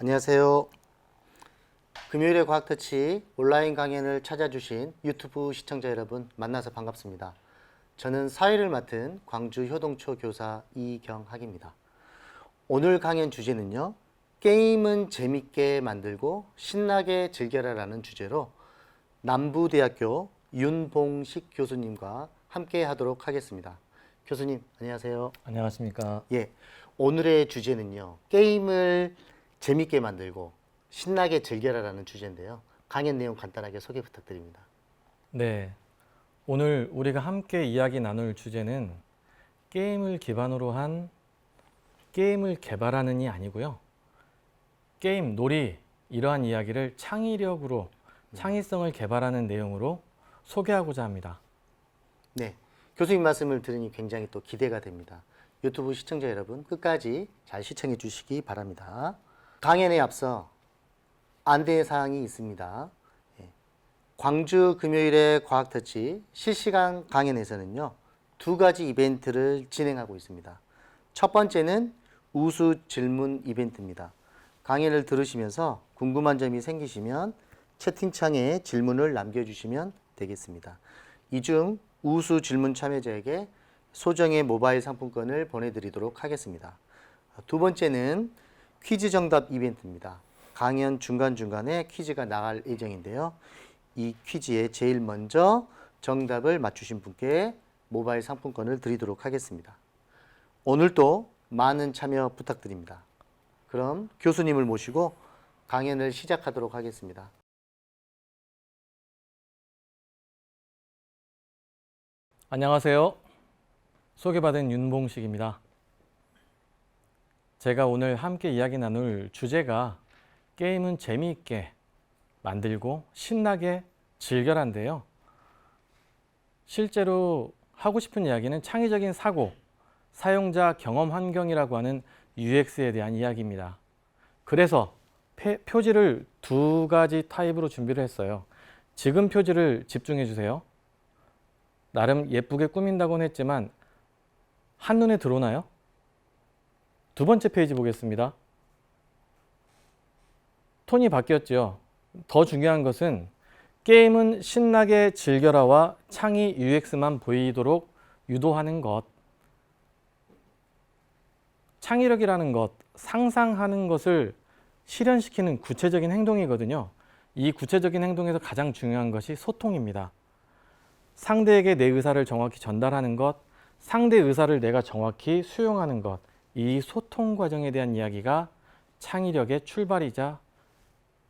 안녕하세요. 금요일의 과학터치 온라인 강연을 찾아주신 유튜브 시청자 여러분 만나서 반갑습니다. 저는 사회를 맡은 광주 효동초 교사 이경학입니다. 오늘 강연 주제는요. 게임은 재밌게 만들고 신나게 즐겨라라는 주제로 남부대학교 윤봉식 교수님과 함께 하도록 하겠습니다. 교수님 안녕하세요. 안녕하십니까. 예, 오늘의 주제는요. 게임을 재밌게 만들고 신나게 즐겨라라는 주제인데요. 강연 내용 간단하게 소개 부탁드립니다. 네, 오늘 우리가 함께 이야기 나눌 주제는 게임을 기반으로 한 게임을 개발하는이 아니고요. 게임, 놀이 이러한 이야기를 창의력으로 창의성을 개발하는 내용으로 소개하고자 합니다. 네, 교수님 말씀을 들으니 굉장히 또 기대가 됩니다. 유튜브 시청자 여러분 끝까지 잘 시청해 주시기 바랍니다. 강연에 앞서 안내사항이 있습니다. 광주 금요일의 과학터치 실시간 강연에서는요. 두 가지 이벤트를 진행하고 있습니다. 첫 번째는 우수 질문 이벤트입니다. 강연을 들으시면서 궁금한 점이 생기시면 채팅창에 질문을 남겨주시면 되겠습니다. 이 중 우수 질문 참여자에게 소정의 모바일 상품권을 보내드리도록 하겠습니다. 두 번째는 퀴즈 정답 이벤트입니다. 강연 중간중간에 퀴즈가 나갈 예정인데요. 이 퀴즈에 제일 먼저 정답을 맞추신 분께 모바일 상품권을 드리도록 하겠습니다. 오늘도 많은 참여 부탁드립니다. 그럼 교수님을 모시고 강연을 시작하도록 하겠습니다. 안녕하세요. 소개받은 윤봉식입니다. 제가 오늘 함께 이야기 나눌 주제가 게임은 재미있게 만들고 신나게 즐겨란데요. 실제로 하고 싶은 이야기는 창의적인 사고, 사용자 경험 환경이라고 하는 UX에 대한 이야기입니다. 그래서 표지를 두 가지 타입으로 준비를 했어요. 지금 표지를 집중해 주세요. 나름 예쁘게 꾸민다고는 했지만 한눈에 들어오나요? 두 번째 페이지 보겠습니다. 톤이 바뀌었죠. 더 중요한 것은 게임은 신나게 즐겨라와 창의 UX만 보이도록 유도하는 것. 창의력이라는 것, 상상하는 것을 실현시키는 구체적인 행동이거든요. 이 구체적인 행동에서 가장 중요한 것이 소통입니다. 상대에게 내 의사를 정확히 전달하는 것, 상대 의사를 내가 정확히 수용하는 것, 이 소통 과정에 대한 이야기가 창의력의 출발이자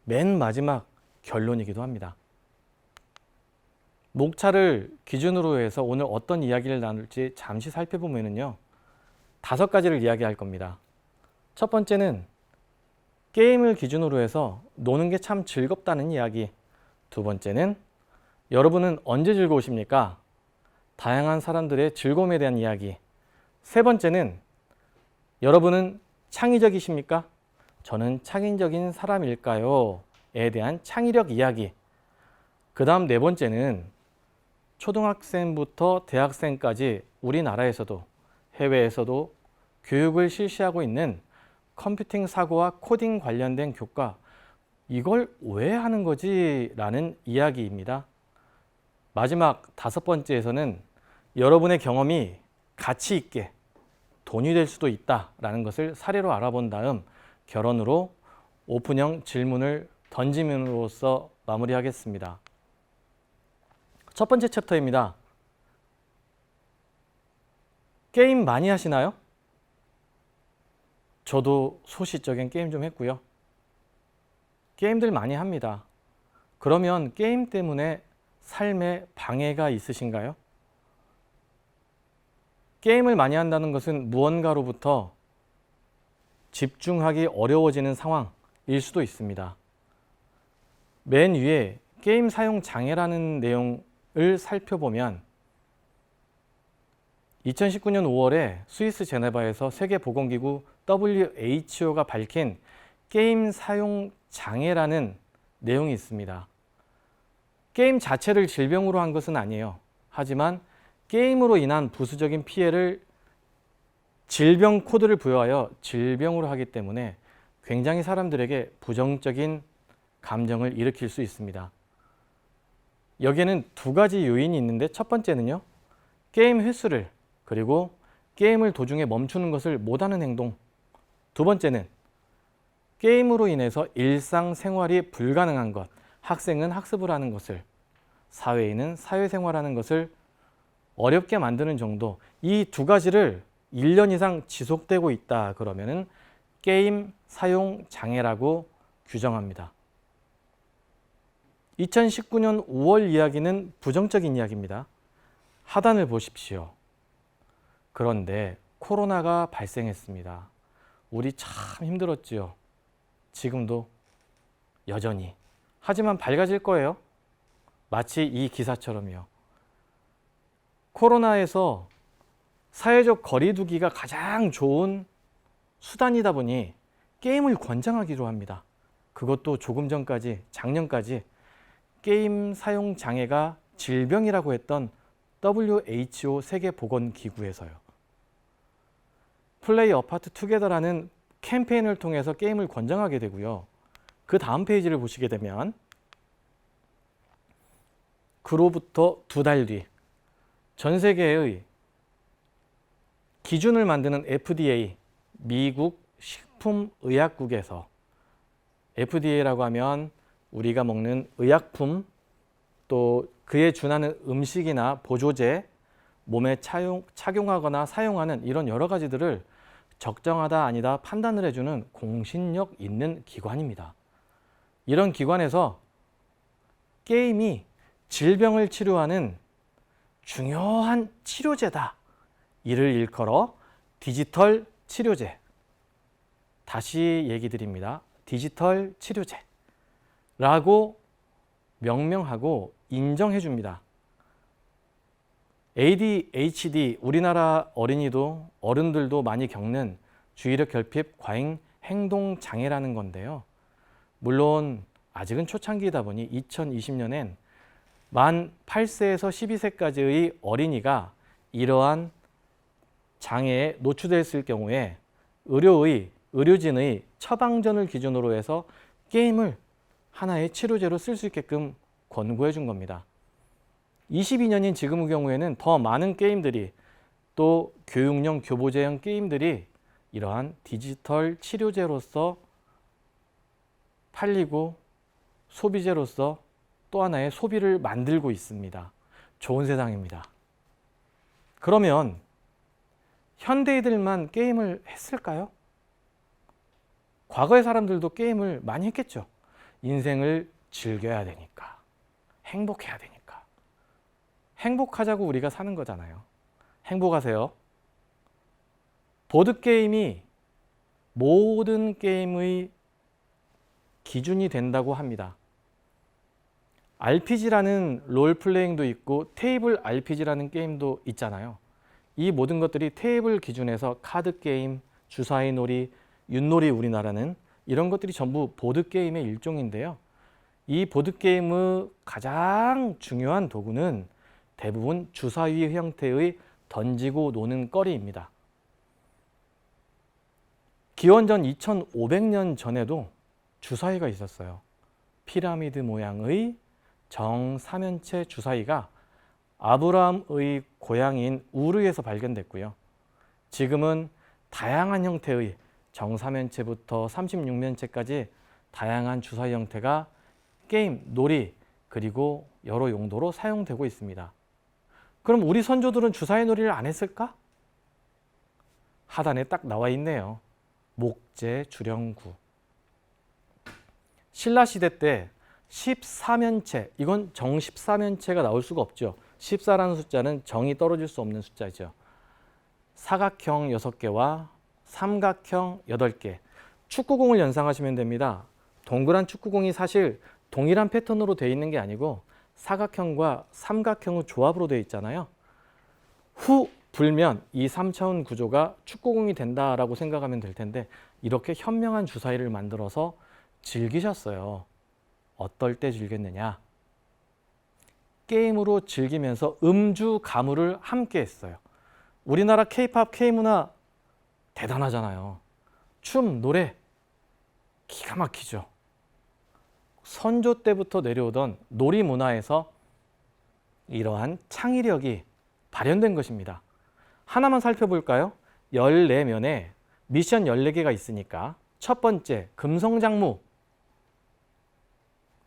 맨 마지막 결론이기도 합니다. 목차를 기준으로 해서 오늘 어떤 이야기를 나눌지 잠시 살펴보면요. 5가지를 이야기할 겁니다. 첫 번째는 게임을 기준으로 해서 노는 게 참 즐겁다는 이야기. 두 번째는 여러분은 언제 즐거우십니까? 다양한 사람들의 즐거움에 대한 이야기. 세 번째는 여러분은 창의적이십니까? 저는 창의적인 사람일까요? 에 대한 창의력 이야기. 그 다음 네 번째는 초등학생부터 대학생까지 우리나라에서도 해외에서도 교육을 실시하고 있는 컴퓨팅 사고와 코딩 관련된 교과. 이걸 왜 하는 거지? 라는 이야기입니다. 마지막 5번째에서는 여러분의 경험이 가치 있게 돈이 될 수도 있다라는 것을 사례로 알아본 다음 결론으로 오픈형 질문을 던짐으로써 마무리하겠습니다. 첫 번째 챕터입니다. 게임 많이 하시나요? 저도 소시적인 게임 좀 했고요. 게임들 많이 합니다. 그러면 게임 때문에 삶에 방해가 있으신가요? 게임을 많이 한다는 것은 무언가로부터 집중하기 어려워지는 상황일 수도 있습니다. 맨 위에 게임 사용 장애라는 내용을 살펴보면 2019년 5월에 스위스 제네바에서 세계보건기구 WHO가 밝힌 게임 사용 장애라는 내용이 있습니다. 게임 자체를 질병으로 한 것은 아니에요. 하지만 게임으로 인한 부수적인 피해를 질병 코드를 부여하여 질병으로 하기 때문에 굉장히 사람들에게 부정적인 감정을 일으킬 수 있습니다. 여기에는 두 가지 요인이 있는데 첫 번째는요. 게임 횟수를 그리고 게임을 도중에 멈추는 것을 못하는 행동. 두 번째는 게임으로 인해서 일상생활이 불가능한 것. 학생은 학습을 하는 것을, 사회인은 사회생활하는 것을 어렵게 만드는 정도. 이 두 가지를 1년 이상 지속되고 있다 그러면은 게임 사용 장애라고 규정합니다. 2019년 5월 이야기는 부정적인 이야기입니다. 하단을 보십시오. 그런데 코로나가 발생했습니다. 우리 참 힘들었지요. 지금도 여전히. 하지만 밝아질 거예요. 마치 이 기사처럼요. 코로나에서 사회적 거리두기가 가장 좋은 수단이다 보니 게임을 권장하기로 합니다. 그것도 조금 전까지, 작년까지 게임 사용 장애가 질병이라고 했던 WHO 세계보건기구에서요. 플레이 어파트 투게더라는 캠페인을 통해서 게임을 권장하게 되고요. 그 다음 페이지를 보시게 되면 그로부터 2달 뒤 전 세계의 기준을 만드는 FDA, 미국 식품의약국에서 FDA라고 하면 우리가 먹는 의약품 또 그에 준하는 음식이나 보조제, 몸에 착용하거나 사용하는 이런 여러 가지들을 적정하다 아니다 판단을 해주는 공신력 있는 기관입니다. 이런 기관에서 게임이 질병을 치료하는 중요한 치료제다. 이를 일컬어 디지털 치료제. 다시 얘기 드립니다. 디지털 치료제라고 명명하고 인정해 줍니다. ADHD, 우리나라 어린이도 어른들도 많이 겪는 주의력 결핍 과잉 행동 장애라는 건데요. 물론 아직은 초창기이다 보니 2020년엔 만 8세에서 12세까지의 어린이가 이러한 장애에 노출됐을 경우에 의료진의 처방전을 기준으로 해서 게임을 하나의 치료제로 쓸 수 있게끔 권고해 준 겁니다. 22년인 지금의 경우에는 더 많은 게임들이 또 교육용, 교보제형 게임들이 이러한 디지털 치료제로서 팔리고 소비재로서 또 하나의 소비를 만들고 있습니다. 좋은 세상입니다. 그러면 현대인들만 게임을 했을까요? 과거의 사람들도 게임을 많이 했겠죠. 인생을 즐겨야 되니까, 행복해야 되니까. 행복하자고 우리가 사는 거잖아요. 행복하세요. 보드게임이 모든 게임의 기준이 된다고 합니다. RPG라는 롤플레잉도 있고 테이블 RPG라는 게임도 있잖아요. 이 모든 것들이 테이블 기준에서 카드게임, 주사위 놀이, 윷놀이 우리나라는 이런 것들이 전부 보드게임의 일종인데요. 이 보드게임의 가장 중요한 도구는 대부분 주사위 형태의 던지고 노는 거리입니다. 기원전 2500년 전에도 주사위가 있었어요. 피라미드 모양의 정사면체 주사위가 아브라함의 고향인 우르에서 발견됐고요. 지금은 다양한 형태의 정사면체부터 36면체까지 다양한 주사위 형태가 게임, 놀이, 그리고 여러 용도로 사용되고 있습니다. 그럼 우리 선조들은 주사위 놀이를 안 했을까? 하단에 딱 나와 있네요. 목재, 주령구. 신라시대 때 14면체, 이건 정 14면체가 나올 수가 없죠. 14라는 숫자는 정이 떨어질 수 없는 숫자죠. 사각형 6개와 삼각형 8개. 축구공을 연상하시면 됩니다. 동그란 축구공이 사실 동일한 패턴으로 되어 있는 게 아니고 사각형과 삼각형의 조합으로 되어 있잖아요. 후 불면 이 3차원 구조가 축구공이 된다라고 생각하면 될 텐데 이렇게 현명한 주사위를 만들어서 즐기셨어요. 어떨 때 즐겼느냐? 게임으로 즐기면서 음주 가무를 함께 했어요. 우리나라 K-팝, K-문화 대단하잖아요. 춤, 노래 기가 막히죠. 선조 때부터 내려오던 놀이 문화에서 이러한 창의력이 발현된 것입니다. 하나만 살펴볼까요? 14면에 미션 14개가 있으니까 첫 번째, 금성장무.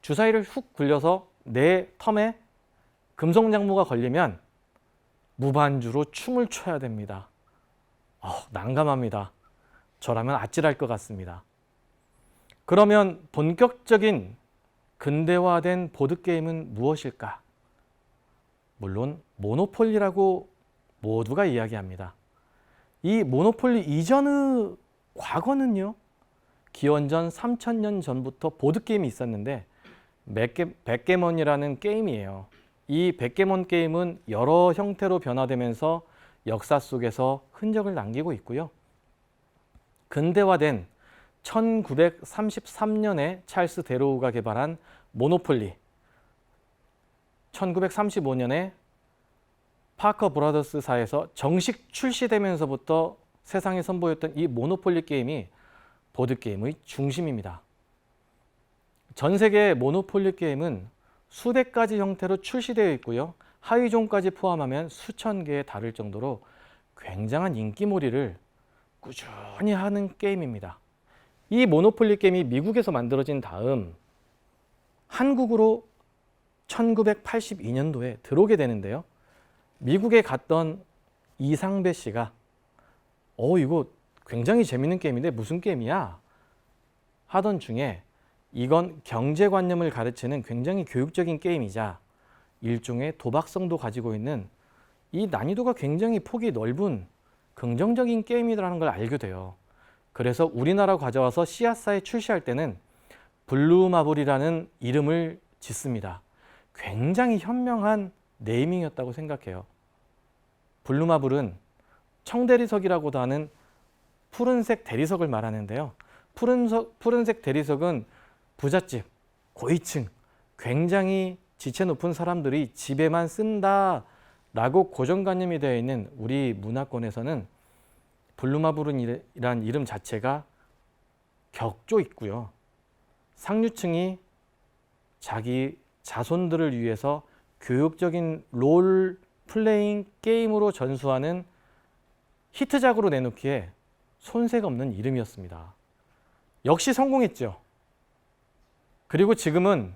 주사위를 훅 굴려서 내 텀에 금성장무가 걸리면 무반주로 춤을 춰야 됩니다. 난감합니다. 저라면 아찔할 것 같습니다. 그러면 본격적인 근대화된 보드게임은 무엇일까? 물론 모노폴리라고 모두가 이야기합니다. 이 모노폴리 이전의 과거는요, 기원전 3000년 전부터 보드게임이 있었는데 백게몬이라는 게임이에요. 이 백게몬 게임은 여러 형태로 변화되면서 역사 속에서 흔적을 남기고 있고요. 근대화된 1933년에 찰스 데로우가 개발한 모노폴리, 1935년에 파커 브라더스사에서 정식 출시되면서부터 세상에 선보였던 이 모노폴리 게임이 보드게임의 중심입니다. 전 세계 모노폴리 게임은 수백 가지 형태로 출시되어 있고요. 하위종까지 포함하면 수천 개에 달할 정도로 굉장한 인기몰이를 꾸준히 하는 게임입니다. 이 모노폴리 게임이 미국에서 만들어진 다음 한국으로 1982년도에 들어오게 되는데요. 미국에 갔던 이상배 씨가 이거 굉장히 재밌는 게임인데 무슨 게임이야? 하던 중에 이건 경제관념을 가르치는 굉장히 교육적인 게임이자 일종의 도박성도 가지고 있는 이 난이도가 굉장히 폭이 넓은 긍정적인 게임이라는 걸 알게 돼요. 그래서 우리나라 가져와서 씨앗사에 출시할 때는 블루마블이라는 이름을 짓습니다. 굉장히 현명한 네이밍이었다고 생각해요. 블루마블은 청대리석이라고도 하는 푸른색 대리석을 말하는데요. 푸른색 대리석은 부잣집, 고위층, 굉장히 지체 높은 사람들이 집에만 쓴다라고 고정관념이 되어 있는 우리 문화권에서는 블루마블이란 이름 자체가 격조 있고요. 상류층이 자기 자손들을 위해서 교육적인 롤 플레잉 게임으로 전수하는 히트작으로 내놓기에 손색 없는 이름이었습니다. 역시 성공했죠. 그리고 지금은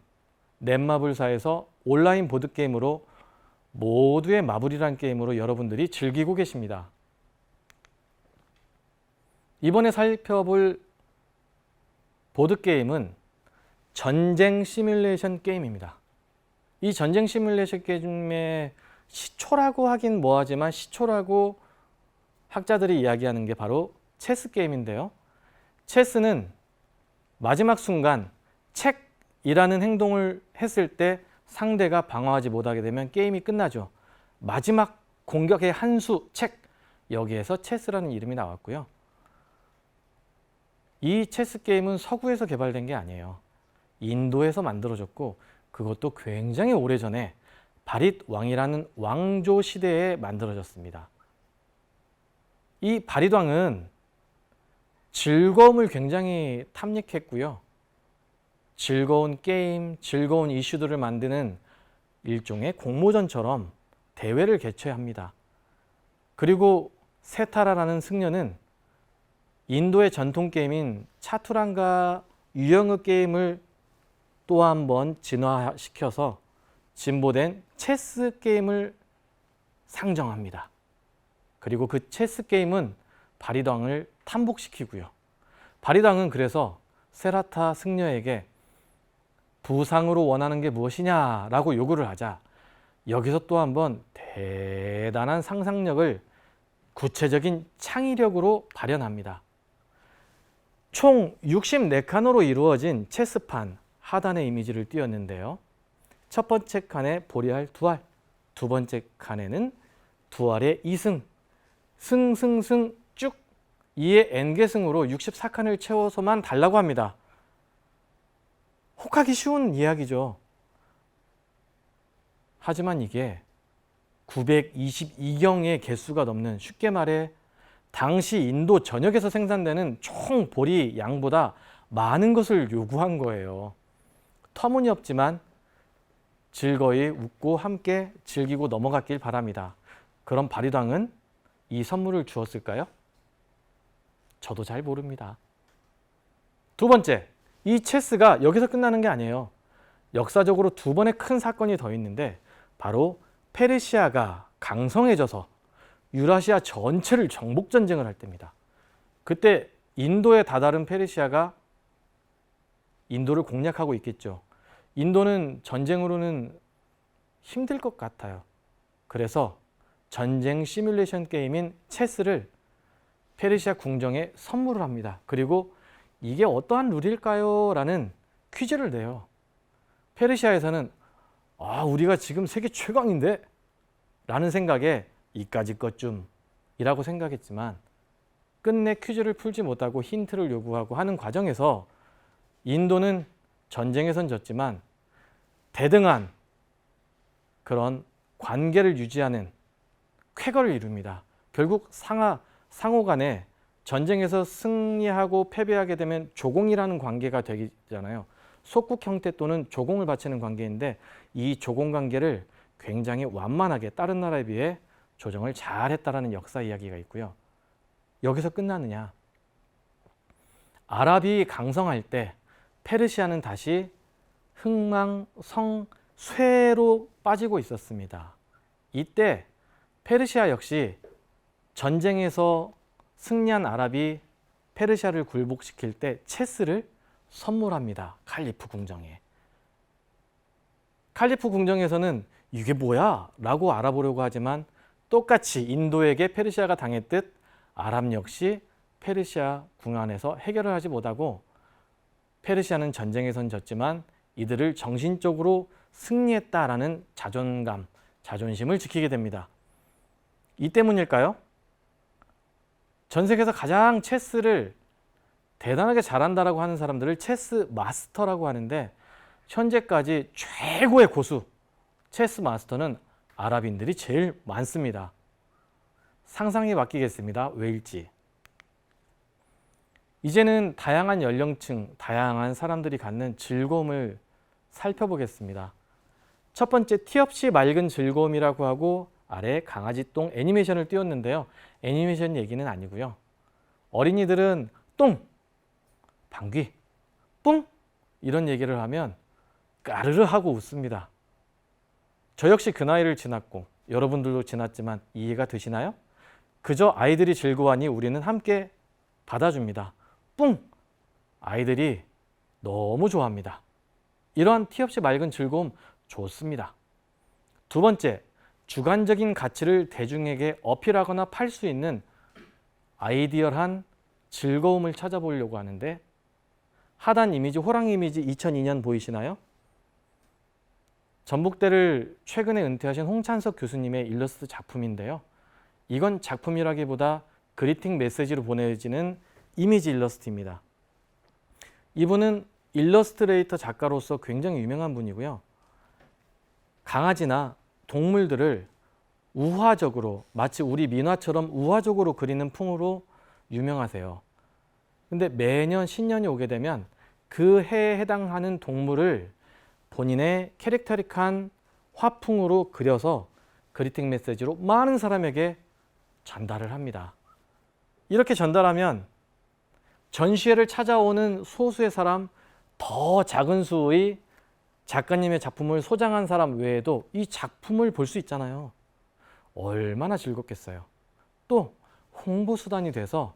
넷마블사에서 온라인 보드게임으로 모두의 마블이란 게임으로 여러분들이 즐기고 계십니다. 이번에 살펴볼 보드게임은 전쟁 시뮬레이션 게임입니다. 이 전쟁 시뮬레이션 게임의 시초라고 하긴 뭐하지만 시초라고 학자들이 이야기하는 게 바로 체스 게임인데요. 체스는 마지막 순간 책이라는 행동을 했을 때 상대가 방어하지 못하게 되면 게임이 끝나죠. 마지막 공격의 한 수, 책, 여기에서 체스라는 이름이 나왔고요. 이 체스 게임은 서구에서 개발된 게 아니에요. 인도에서 만들어졌고 그것도 굉장히 오래전에 바릿 왕이라는 왕조 시대에 만들어졌습니다. 이 바릿 왕은 즐거움을 굉장히 탐닉했고요. 즐거운 게임, 즐거운 이슈들을 만드는 일종의 공모전처럼 대회를 개최합니다. 그리고 세타라라는 승려는 인도의 전통 게임인 차투란가 유형의 게임을 또 한 번 진화시켜서 진보된 체스 게임을 상정합니다. 그리고 그 체스 게임은 바릿 왕을 탐복시키고요. 바릿 왕은 그래서 세라타 승려에게 부상으로 원하는 게 무엇이냐라고 요구를 하자 여기서 또 한 번 대단한 상상력을 구체적인 창의력으로 발현합니다. 총 64칸으로 이루어진 체스판 하단의 이미지를 띄웠는데요. 첫 번째 칸에 보리알 두알, 두 번째 칸에는 두알의 2승, 승승승 쭉 2의 n개승으로 64칸을 채워서만 달라고 합니다. 혹하기 쉬운 이야기죠. 하지만 이게 922경의 개수가 넘는, 쉽게 말해 당시 인도 전역에서 생산되는 총 보리 양보다 많은 것을 요구한 거예요. 터무니없지만 즐거이 웃고 함께 즐기고 넘어갔길 바랍니다. 그럼 바리당은 이 선물을 주었을까요? 저도 잘 모릅니다. 두 번째, 이 체스가 여기서 끝나는 게 아니에요. 역사적으로 두 번의 큰 사건이 더 있는데 바로 페르시아가 강성해져서 유라시아 전체를 정복 전쟁을 할 때입니다. 그때 인도에 다다른 페르시아가 인도를 공략하고 있겠죠. 인도는 전쟁으로는 힘들 것 같아요. 그래서 전쟁 시뮬레이션 게임인 체스를 페르시아 궁정에 선물을 합니다. 그리고 이게 어떠한 룰일까요? 라는 퀴즈를 내요. 페르시아에서는 우리가 지금 세계 최강인데? 라는 생각에 이까짓 것쯤이라고 생각했지만 끝내 퀴즈를 풀지 못하고 힌트를 요구하고 하는 과정에서 인도는 전쟁에선 졌지만 대등한 그런 관계를 유지하는 쾌거를 이룹니다. 결국 상호 간에 전쟁에서 승리하고 패배하게 되면 조공이라는 관계가 되잖아요. 속국 형태 또는 조공을 바치는 관계인데 이 조공 관계를 굉장히 완만하게 다른 나라에 비해 조정을 잘 했다라는 역사 이야기가 있고요. 여기서 끝나느냐? 아랍이 강성할 때 페르시아는 다시 흥망성쇠로 빠지고 있었습니다. 이때 페르시아 역시 전쟁에서 승리한 아랍이 페르시아를 굴복시킬 때 체스를 선물합니다. 칼리프 궁정에. 칼리프 궁정에서는 이게 뭐야? 라고 알아보려고 하지만 똑같이 인도에게 페르시아가 당했듯 아랍 역시 페르시아 궁 안에서 해결을 하지 못하고 페르시아는 전쟁에선 졌지만 이들을 정신적으로 승리했다라는 자존감, 자존심을 지키게 됩니다. 이 때문일까요? 전 세계에서 가장 체스를 대단하게 잘한다라고 하는 사람들을 체스 마스터라고 하는데 현재까지 최고의 고수 체스 마스터는 아랍인들이 제일 많습니다. 상상이 바뀌겠습니다. 왜일지. 이제는 다양한 연령층, 다양한 사람들이 갖는 즐거움을 살펴보겠습니다. 첫 번째, 티 없이 맑은 즐거움이라고 하고 아래 강아지똥 애니메이션을 띄웠는데요. 애니메이션 얘기는 아니고요. 어린이들은 똥, 방귀, 뿡 이런 얘기를 하면 까르르 하고 웃습니다. 저 역시 그 나이를 지났고 여러분들도 지났지만 이해가 되시나요? 그저 아이들이 즐거워하니 우리는 함께 받아줍니다. 뿡! 아이들이 너무 좋아합니다. 이러한 티 없이 맑은 즐거움 좋습니다. 두 번째, 주관적인 가치를 대중에게 어필하거나 팔 수 있는 아이디얼한 즐거움을 찾아보려고 하는데 하단 이미지, 호랑이 이미지 2002년 보이시나요? 전북대를 최근에 은퇴하신 홍찬석 교수님의 일러스트 작품인데요. 이건 작품이라기보다 그리팅 메시지로 보내지는 이미지 일러스트입니다. 이분은 일러스트레이터 작가로서 굉장히 유명한 분이고요. 강아지나 동물들을 우화적으로 마치 우리 민화처럼 우화적으로 그리는 풍으로 유명하세요. 근데 매년 신년이 오게 되면 그 해에 해당하는 동물을 본인의 캐릭터릭한 화풍으로 그려서 그리팅 메시지로 많은 사람에게 전달을 합니다. 이렇게 전달하면 전시회를 찾아오는 소수의 사람, 더 작은 수의 작가님의 작품을 소장한 사람 외에도 이 작품을 볼 수 있잖아요. 얼마나 즐겁겠어요. 또 홍보 수단이 돼서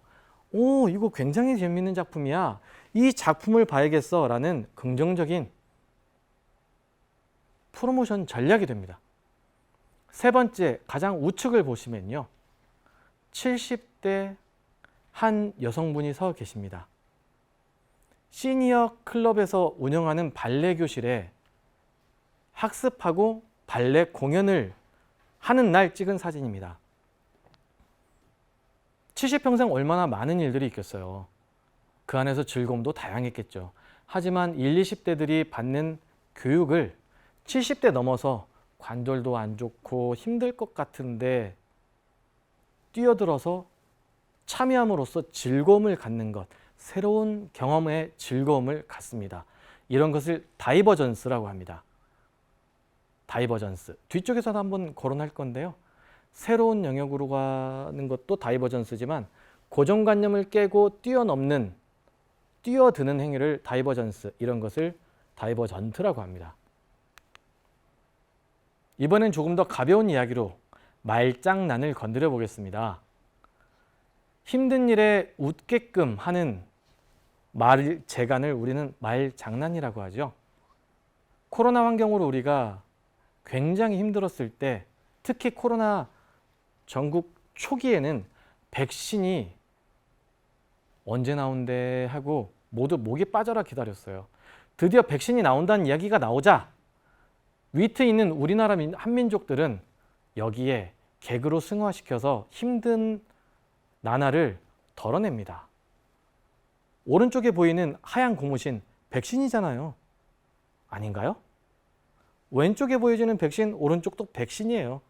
이거 굉장히 재밌는 작품이야. 이 작품을 봐야겠어 라는 긍정적인 프로모션 전략이 됩니다. 세 번째, 가장 우측을 보시면요. 70대 한 여성분이 서 계십니다. 시니어 클럽에서 운영하는 발레 교실에 학습하고 발레 공연을 하는 날 찍은 사진입니다. 70평생 얼마나 많은 일들이 있겠어요. 그 안에서 즐거움도 다양했겠죠. 하지만 20, 20대들이 받는 교육을 70대 넘어서 관절도 안 좋고 힘들 것 같은데 뛰어들어서 참여함으로써 즐거움을 갖는 것, 새로운 경험의 즐거움을 갖습니다. 이런 것을 다이버전스라고 합니다. 다이버전스. 뒤쪽에서도 한번 거론할 건데요. 새로운 영역으로 가는 것도 다이버전스지만 고정관념을 깨고 뛰어드는 행위를 다이버전스, 이런 것을 다이버전트라고 합니다. 이번엔 조금 더 가벼운 이야기로 말장난을 건드려 보겠습니다. 힘든 일에 웃게끔 하는 재간을 우리는 말장난이라고 하죠. 코로나 환경으로 우리가 굉장히 힘들었을 때, 특히 코로나 전국 초기에는 백신이 언제 나온대 하고 모두 목이 빠져라 기다렸어요. 드디어 백신이 나온다는 이야기가 나오자 위트 있는 우리나라 한민족들은 여기에 개그로 승화시켜서 힘든 나날을 덜어냅니다. 오른쪽에 보이는 하얀 고무신 백신이잖아요. 아닌가요? 왼쪽에 보여지는 백신, 오른쪽도 백신이에요.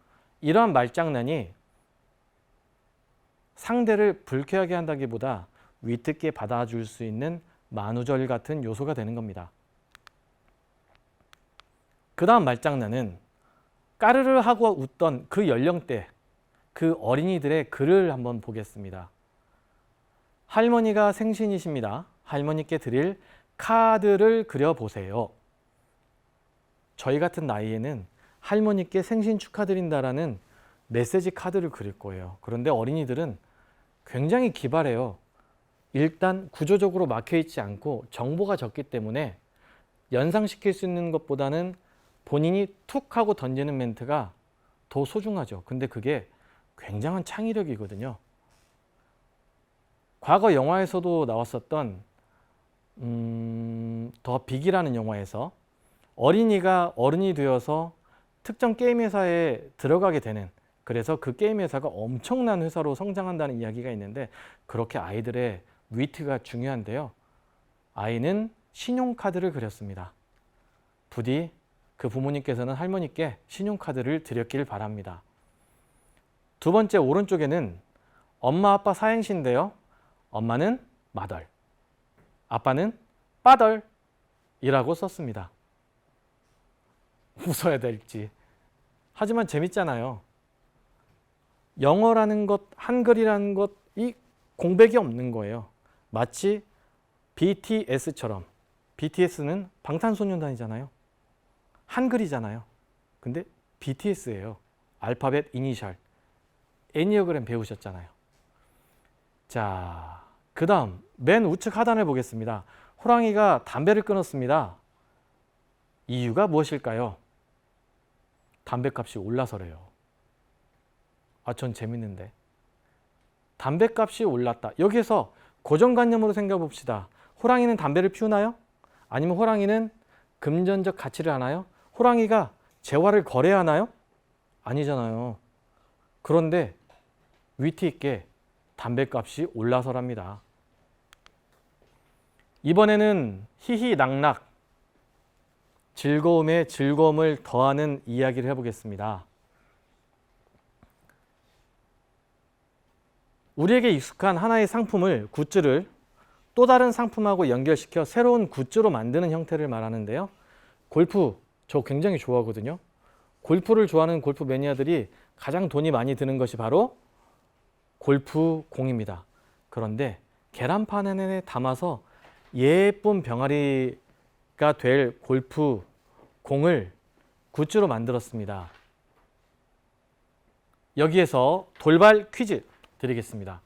이러한 말장난이 상대를 불쾌하게 한다기보다 위트있게 받아줄 수 있는 만우절 같은 요소가 되는 겁니다. 그 다음 말장난은 까르르 하고 웃던 그 연령대, 그 어린이들의 글을 한번 보겠습니다. 할머니가 생신이십니다. 할머니께 드릴 카드를 그려보세요. 저희 같은 나이에는 할머니께 생신 축하드린다라는 메시지 카드를 그릴 거예요. 그런데 어린이들은 굉장히 기발해요. 일단 구조적으로 막혀있지 않고 정보가 적기 때문에 연상시킬 수 있는 것보다는 본인이 툭 하고 던지는 멘트가 더 소중하죠. 근데 그게 굉장한 창의력이거든요. 과거 영화에서도 나왔었던 더 빅이라는 영화에서 어린이가 어른이 되어서 특정 게임 회사에 들어가게 되는, 그래서 그 게임 회사가 엄청난 회사로 성장한다는 이야기가 있는데, 그렇게 아이들의 위트가 중요한데요. 아이는 신용카드를 그렸습니다. 부디 그 부모님께서는 할머니께 신용카드를 드렸길 바랍니다. 두 번째, 오른쪽에는 엄마 아빠 사행시인데요. 엄마는 마덜, 아빠는 빠덜 이라고 썼습니다. 웃어야 될지. 하지만 재밌잖아요. 영어라는 것, 한글이라는 것이 공백이 없는 거예요. 마치 BTS처럼. BTS는 방탄소년단이잖아요. 한글이잖아요. 근데 BTS예요. 알파벳 이니셜. 애니어그램 배우셨잖아요. 자, 그 다음 맨 우측 하단을 보겠습니다. 호랑이가 담배를 끊었습니다. 이유가 무엇일까요? 담배값이 올라서래요. 아, 전 재밌는데. 담배값이 올랐다. 여기에서 고정관념으로 생각해 봅시다. 호랑이는 담배를 피우나요? 아니면 호랑이는 금전적 가치를 하나요? 호랑이가 재화를 거래하나요? 아니잖아요. 그런데 위트 있게 담배값이 올라서랍니다. 이번에는 희희낙낙, 즐거움에 즐거움을 더하는 이야기를 해보겠습니다. 우리에게 익숙한 하나의 상품을, 굿즈를 또 다른 상품하고 연결시켜 새로운 굿즈로 만드는 형태를 말하는데요. 골프, 저 굉장히 좋아하거든요. 골프를 좋아하는 골프 매니아들이 가장 돈이 많이 드는 것이 바로 골프공입니다. 그런데 계란판 안에 담아서 예쁜 병아리가 될 골프공을 굿즈로 만들었습니다. 여기에서 돌발 퀴즈 드리겠습니다.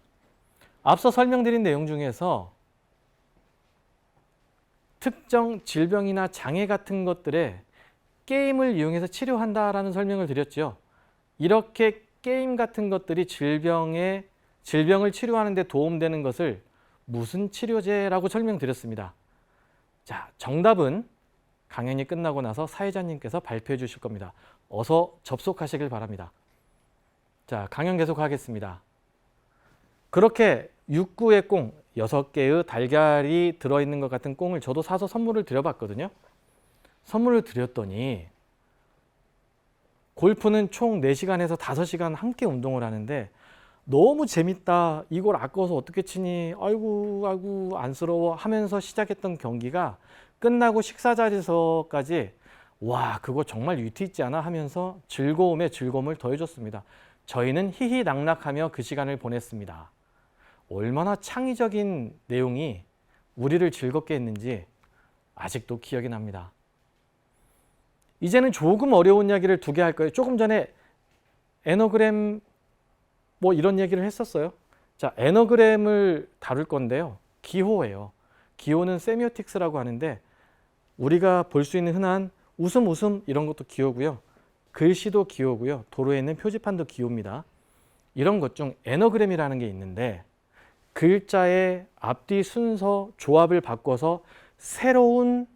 앞서 설명드린 내용 중에서 특정 질병이나 장애 같은 것들에 게임을 이용해서 치료한다라는 설명을 드렸죠. 이렇게 게임 같은 것들이 질병을 치료하는 데 도움되는 것을 무슨 치료제라고 설명드렸습니다. 자, 정답은 강연이 끝나고 나서 사회자님께서 발표해 주실 겁니다. 어서 접속하시길 바랍니다. 자, 강연 계속하겠습니다. 그렇게 6구의 꽁, 6개의 달걀이 들어있는 것 같은 꽁을 저도 사서 선물을 드려봤거든요. 선물을 드렸더니 골프는 총 4시간에서 5시간 함께 운동을 하는데 너무 재밌다. 이걸 아까워서 어떻게 치니? 아이고 아이고 안쓰러워 하면서 시작했던 경기가 끝나고 식사 자리에서까지 와 그거 정말 위트 있지 않아? 하면서 즐거움에 즐거움을 더해줬습니다. 저희는 희희낙낙하며 그 시간을 보냈습니다. 얼마나 창의적인 내용이 우리를 즐겁게 했는지 아직도 기억이 납니다. 이제는 조금 어려운 이야기를 두 개 할 거예요. 조금 전에 에너그램 뭐 이런 얘기를 했었어요. 자, 에너그램을 다룰 건데요. 기호예요. 기호는 세미오틱스라고 하는데 우리가 볼 수 있는 흔한 웃음 이런 것도 기호고요. 글씨도 기호고요. 도로에 있는 표지판도 기호입니다. 이런 것 중 에너그램이라는 게 있는데 글자의 앞뒤 순서 조합을 바꿔서 새로운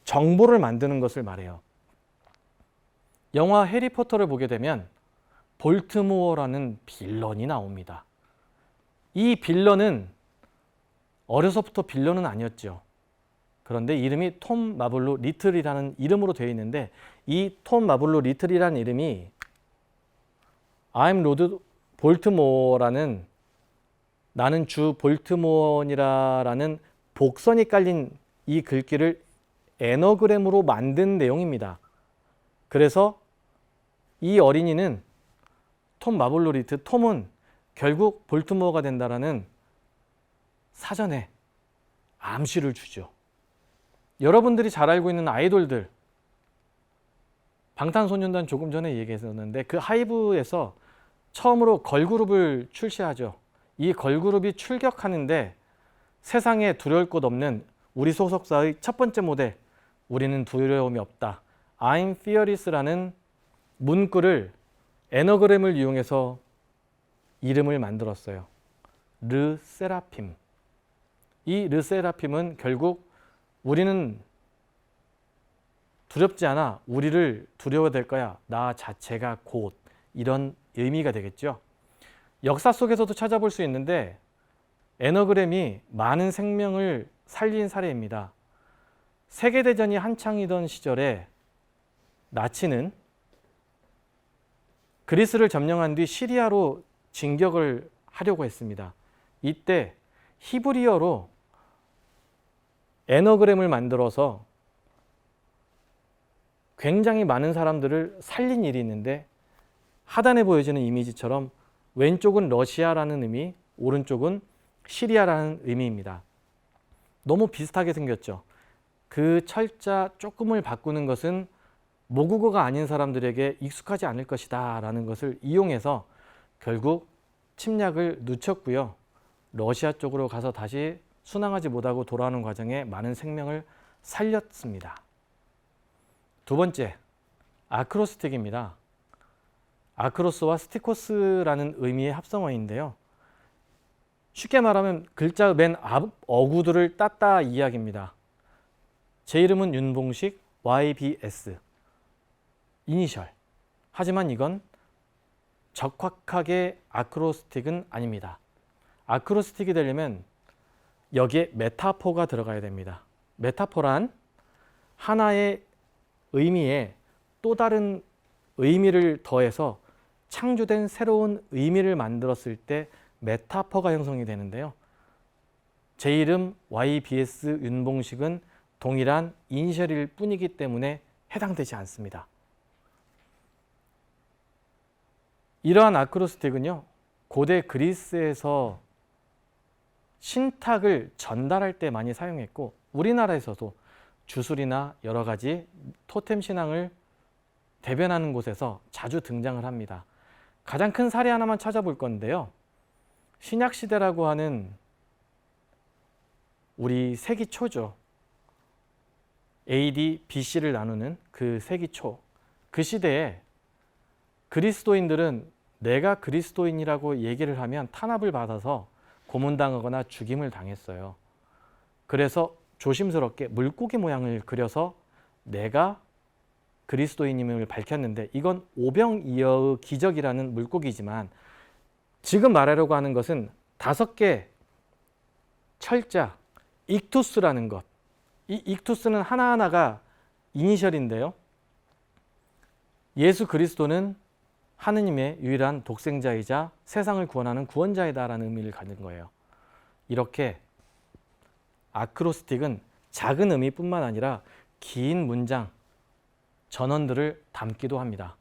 정보를 만드는 것을 말해요. 영화 해리포터를 보게 되면 볼트모어라는 빌런이 나옵니다. 이 빌런은 어려서부터 빌런은 아니었죠. 그런데 이름이 톰 마블로 리틀이라는 이름으로 되어 있는데 이 톰 마블로 리틀이라는 이름이 I'm 로드 볼트모어라는 나는 주 볼트모어니라라는 복선이 깔린 이 글귀를 에너그램으로 만든 내용입니다. 그래서 이 어린이는 톰 마블로 리틀, 톰은 결국 볼트모어가 된다라는 사전에 암시를 주죠. 여러분들이 잘 알고 있는 아이돌들, 방탄소년단 조금 전에 얘기했었는데 그 하이브에서 처음으로 걸그룹을 출시하죠. 이 걸그룹이 출격하는데 세상에 두려울 것 없는 우리 소속사의 첫 번째 모델, 우리는 두려움이 없다. I'm fearless라는 문구를 에너그램을 이용해서 이름을 만들었어요. 르세라핌. 이 르세라핌은 결국 우리는 두렵지 않아. 우리를 두려워야 될 거야. 나 자체가 곧. 이런 의미가 되겠죠. 역사 속에서도 찾아볼 수 있는데 에너그램이 많은 생명을 살린 사례입니다. 세계대전이 한창이던 시절에 나치는 그리스를 점령한 뒤 시리아로 진격을 하려고 했습니다. 이때 히브리어로 에너그램을 만들어서 굉장히 많은 사람들을 살린 일이 있는데 하단에 보여지는 이미지처럼 왼쪽은 러시아라는 의미, 오른쪽은 시리아라는 의미입니다. 너무 비슷하게 생겼죠. 그 철자 조금을 바꾸는 것은 모국어가 아닌 사람들에게 익숙하지 않을 것이다 라는 것을 이용해서 결국 침략을 늦췄고요. 러시아 쪽으로 가서 다시 순항하지 못하고 돌아오는 과정에 많은 생명을 살렸습니다. 두 번째, 아크로스틱입니다. 아크로스와 스티코스라는 의미의 합성어인데요. 쉽게 말하면 글자 맨 앞 어구들을 땄다 이야기입니다. 제 이름은 윤봉식, YBS, 이니셜. 하지만 이건 적확하게 아크로스틱은 아닙니다. 아크로스틱이 되려면 여기에 메타포가 들어가야 됩니다. 메타포란 하나의 의미에 또 다른 의미를 더해서 창조된 새로운 의미를 만들었을 때 메타포가 형성이 되는데요. 제 이름 YBS 윤봉식은 동일한 이니셜일 뿐이기 때문에 해당되지 않습니다. 이러한 아크로스틱은요, 고대 그리스에서 신탁을 전달할 때 많이 사용했고 우리나라에서도 주술이나 여러 가지 토템 신앙을 대변하는 곳에서 자주 등장을 합니다. 가장 큰 사례 하나만 찾아볼 건데요. 신약시대라고 하는 우리 세기 초죠. AD, BC를 나누는 그 세기 초. 그 시대에 그리스도인들은 내가 그리스도인이라고 얘기를 하면 탄압을 받아서 고문당하거나 죽임을 당했어요. 그래서 조심스럽게 물고기 모양을 그려서 내가 그리스도인임을 밝혔는데 이건 오병이어의 기적이라는 물고기지만 지금 말하려고 하는 것은 5개 철자, 익투스라는 것. 이 익투스는 하나하나가 이니셜인데요. 예수 그리스도는 하느님의 유일한 독생자이자 세상을 구원하는 구원자이다라는 의미를 갖는 거예요. 이렇게 아크로스틱은 작은 의미뿐만 아니라 긴 문장, 전언들을 담기도 합니다.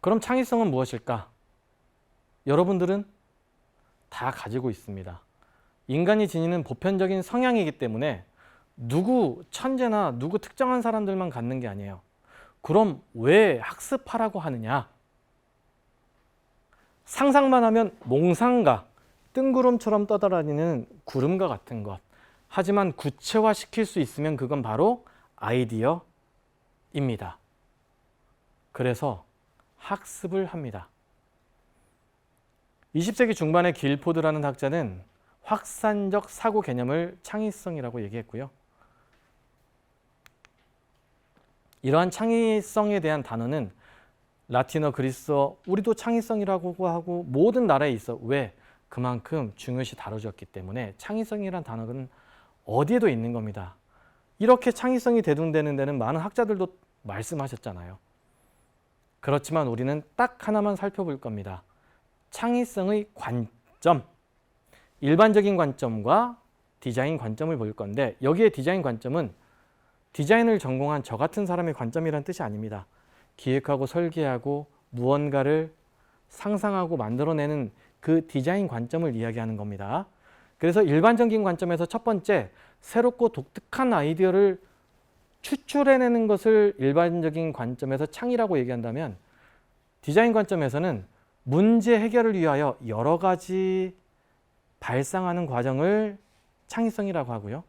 그럼 창의성은 무엇일까? 여러분들은 다 가지고 있습니다. 인간이 지니는 보편적인 성향이기 때문에 누구 천재나 누구 특정한 사람들만 갖는 게 아니에요. 그럼 왜 학습하라고 하느냐? 상상만 하면 몽상가, 뜬구름처럼 떠돌아다니는 구름과 같은 것. 하지만 구체화시킬 수 있으면 그건 바로 아이디어입니다. 그래서 학습을 합니다. 20세기 중반에 길포드라는 학자는 확산적 사고 개념을 창의성이라고 얘기했고요. 이러한 창의성에 대한 단어는 라틴어, 그리스어, 우리도 창의성이라고 하고 모든 나라에 있어. 왜? 그만큼 중요시 다뤄졌기 때문에 창의성이란 단어는 어디에도 있는 겁니다. 이렇게 창의성이 대두되는 데는 많은 학자들도 말씀하셨잖아요. 그렇지만 우리는 딱 하나만 살펴볼 겁니다. 창의성의 관점, 일반적인 관점과 디자인 관점을 볼 건데 여기에 디자인 관점은 디자인을 전공한 저 같은 사람의 관점이란 뜻이 아닙니다. 기획하고 설계하고 무언가를 상상하고 만들어내는 그 디자인 관점을 이야기하는 겁니다. 그래서 일반적인 관점에서 첫 번째, 새롭고 독특한 아이디어를 추출해내는 것을 일반적인 관점에서 창의라고 얘기한다면 디자인 관점에서는 문제 해결을 위하여 여러 가지 발상하는 과정을 창의성이라고 하고요.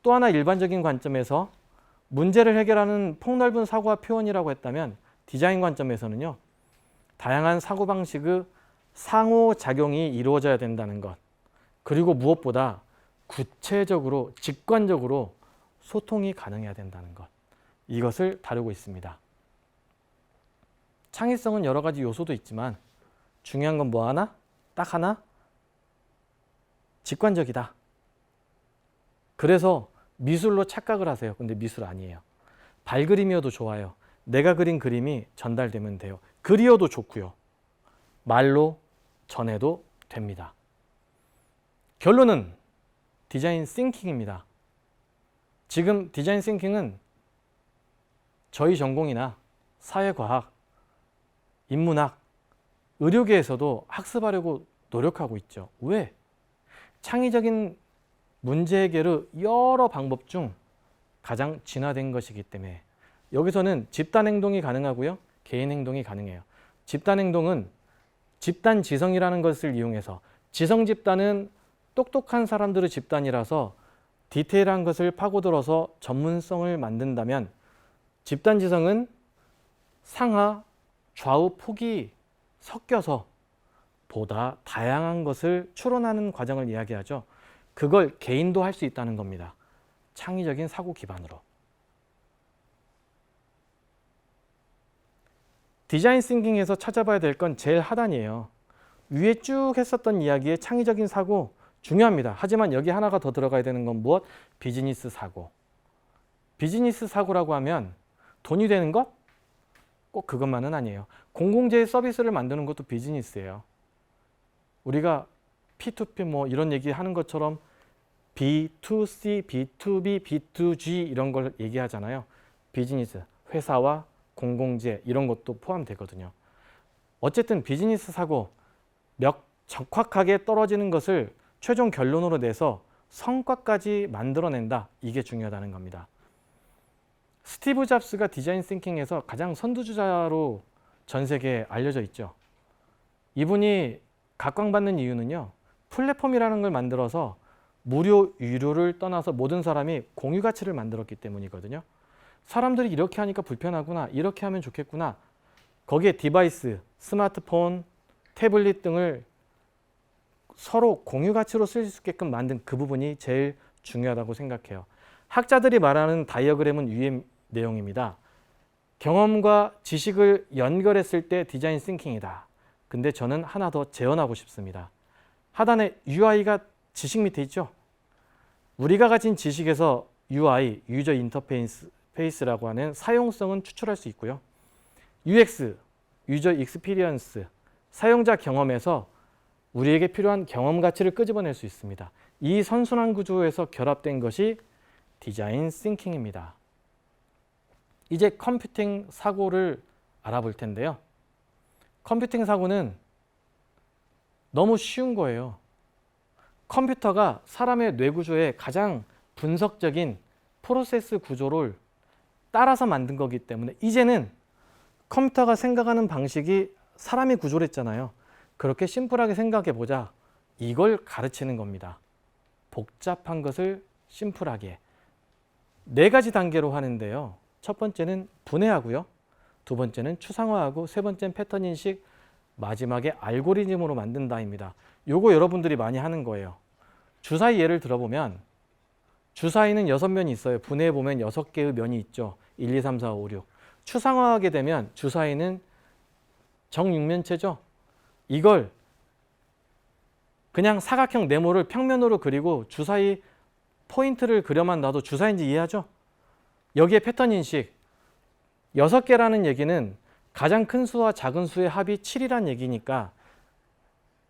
또 하나 일반적인 관점에서 문제를 해결하는 폭넓은 사고와 표현이라고 했다면 디자인 관점에서는요. 다양한 사고방식의 상호작용이 이루어져야 된다는 것. 그리고 무엇보다 구체적으로, 직관적으로 소통이 가능해야 된다는 것. 이것을 다루고 있습니다. 창의성은 여러 가지 요소도 있지만 중요한 건 뭐 하나? 딱 하나? 직관적이다. 그래서 미술로 착각을 하세요. 근데 미술 아니에요. 발그림이어도 좋아요. 내가 그린 그림이 전달되면 돼요. 글이어도 좋고요. 말로 전해도 됩니다. 결론은 디자인 싱킹입니다. 지금 디자인 싱킹은 저희 전공이나 사회과학, 인문학, 의료계에서도 학습하려고 노력하고 있죠. 왜? 창의적인 문제 해결의 여러 방법 중 가장 진화된 것이기 때문에 여기서는 집단 행동이 가능하고요. 개인 행동이 가능해요. 집단 행동은 집단 지성이라는 것을 이용해서 지성 집단은 똑똑한 사람들의 집단이라서 디테일한 것을 파고들어서 전문성을 만든다면 집단 지성은 상하, 좌우 폭이 섞여서 보다 다양한 것을 추론하는 과정을 이야기하죠. 그걸 개인도 할 수 있다는 겁니다. 창의적인 사고 기반으로. 디자인 싱킹에서 찾아봐야 될 건 제일 하단이에요. 위에 쭉 했었던 이야기의 창의적인 사고 중요합니다. 하지만 여기 하나가 더 들어가야 되는 건 무엇? 비즈니스 사고. 비즈니스 사고라고 하면 돈이 되는 것? 꼭 그것만은 아니에요. 공공재의 서비스를 만드는 것도 비즈니스예요. 우리가 P2P 뭐 이런 얘기 하는 것처럼 B2C, B2B, B2G 이런 걸 얘기하잖아요. 비즈니스, 회사와 공공재 이런 것도 포함되거든요. 어쨌든 비즈니스 사고, 적확하게 떨어지는 것을 최종 결론으로 내서 성과까지 만들어낸다. 이게 중요하다는 겁니다. 스티브 잡스가 디자인 싱킹에서 가장 선두주자로 전 세계에 알려져 있죠. 이분이 각광받는 이유는요. 플랫폼이라는 걸 만들어서 무료, 유료를 떠나서 모든 사람이 공유 가치를 만들었기 때문이거든요. 사람들이 이렇게 하니까 불편하구나, 이렇게 하면 좋겠구나. 거기에 디바이스, 스마트폰, 태블릿 등을 서로 공유 가치로 쓸 수 있게끔 만든 그 부분이 제일 중요하다고 생각해요. 학자들이 말하는 다이어그램은 위의 내용입니다. 경험과 지식을 연결했을 때 디자인 싱킹이다. 근데 저는 하나 더 재현하고 싶습니다. 하단에 UI가 지식 밑에 있죠. 우리가 가진 지식에서 UI, 유저 인터페이스라고 하는 사용성은 추출할 수 있고요. UX, 유저 익스피리언스, 사용자 경험에서 우리에게 필요한 경험 가치를 끄집어낼 수 있습니다. 이 선순환 구조에서 결합된 것이 디자인 싱킹입니다. 이제 컴퓨팅 사고를 알아볼 텐데요. 컴퓨팅 사고는 너무 쉬운 거예요. 컴퓨터가 사람의 뇌 구조의 가장 분석적인 프로세스 구조를 따라서 만든 거기 때문에 이제는 컴퓨터가 생각하는 방식이 사람의 구조랬잖아요. 그렇게 심플하게 생각해 보자. 이걸 가르치는 겁니다. 복잡한 것을 심플하게. 4가지 단계로 하는데요. 첫 번째는 분해하고요. 두 번째는 추상화하고 세 번째는 패턴 인식, 마지막에 알고리즘으로 만든다입니다. 요거 여러분들이 많이 하는 거예요. 주사위 예를 들어보면 주사위는 6면이 있어요. 분해해 보면 6개의 면이 있죠. 1, 2, 3, 4, 5, 6. 추상화하게 되면 주사위는 정육면체죠. 이걸 그냥 사각형 네모를 평면으로 그리고 주사위 포인트를 그려만 놔도 주사위인지 이해하죠? 여기에 패턴 인식 6개라는 얘기는 가장 큰 수와 작은 수의 합이 7이란 얘기니까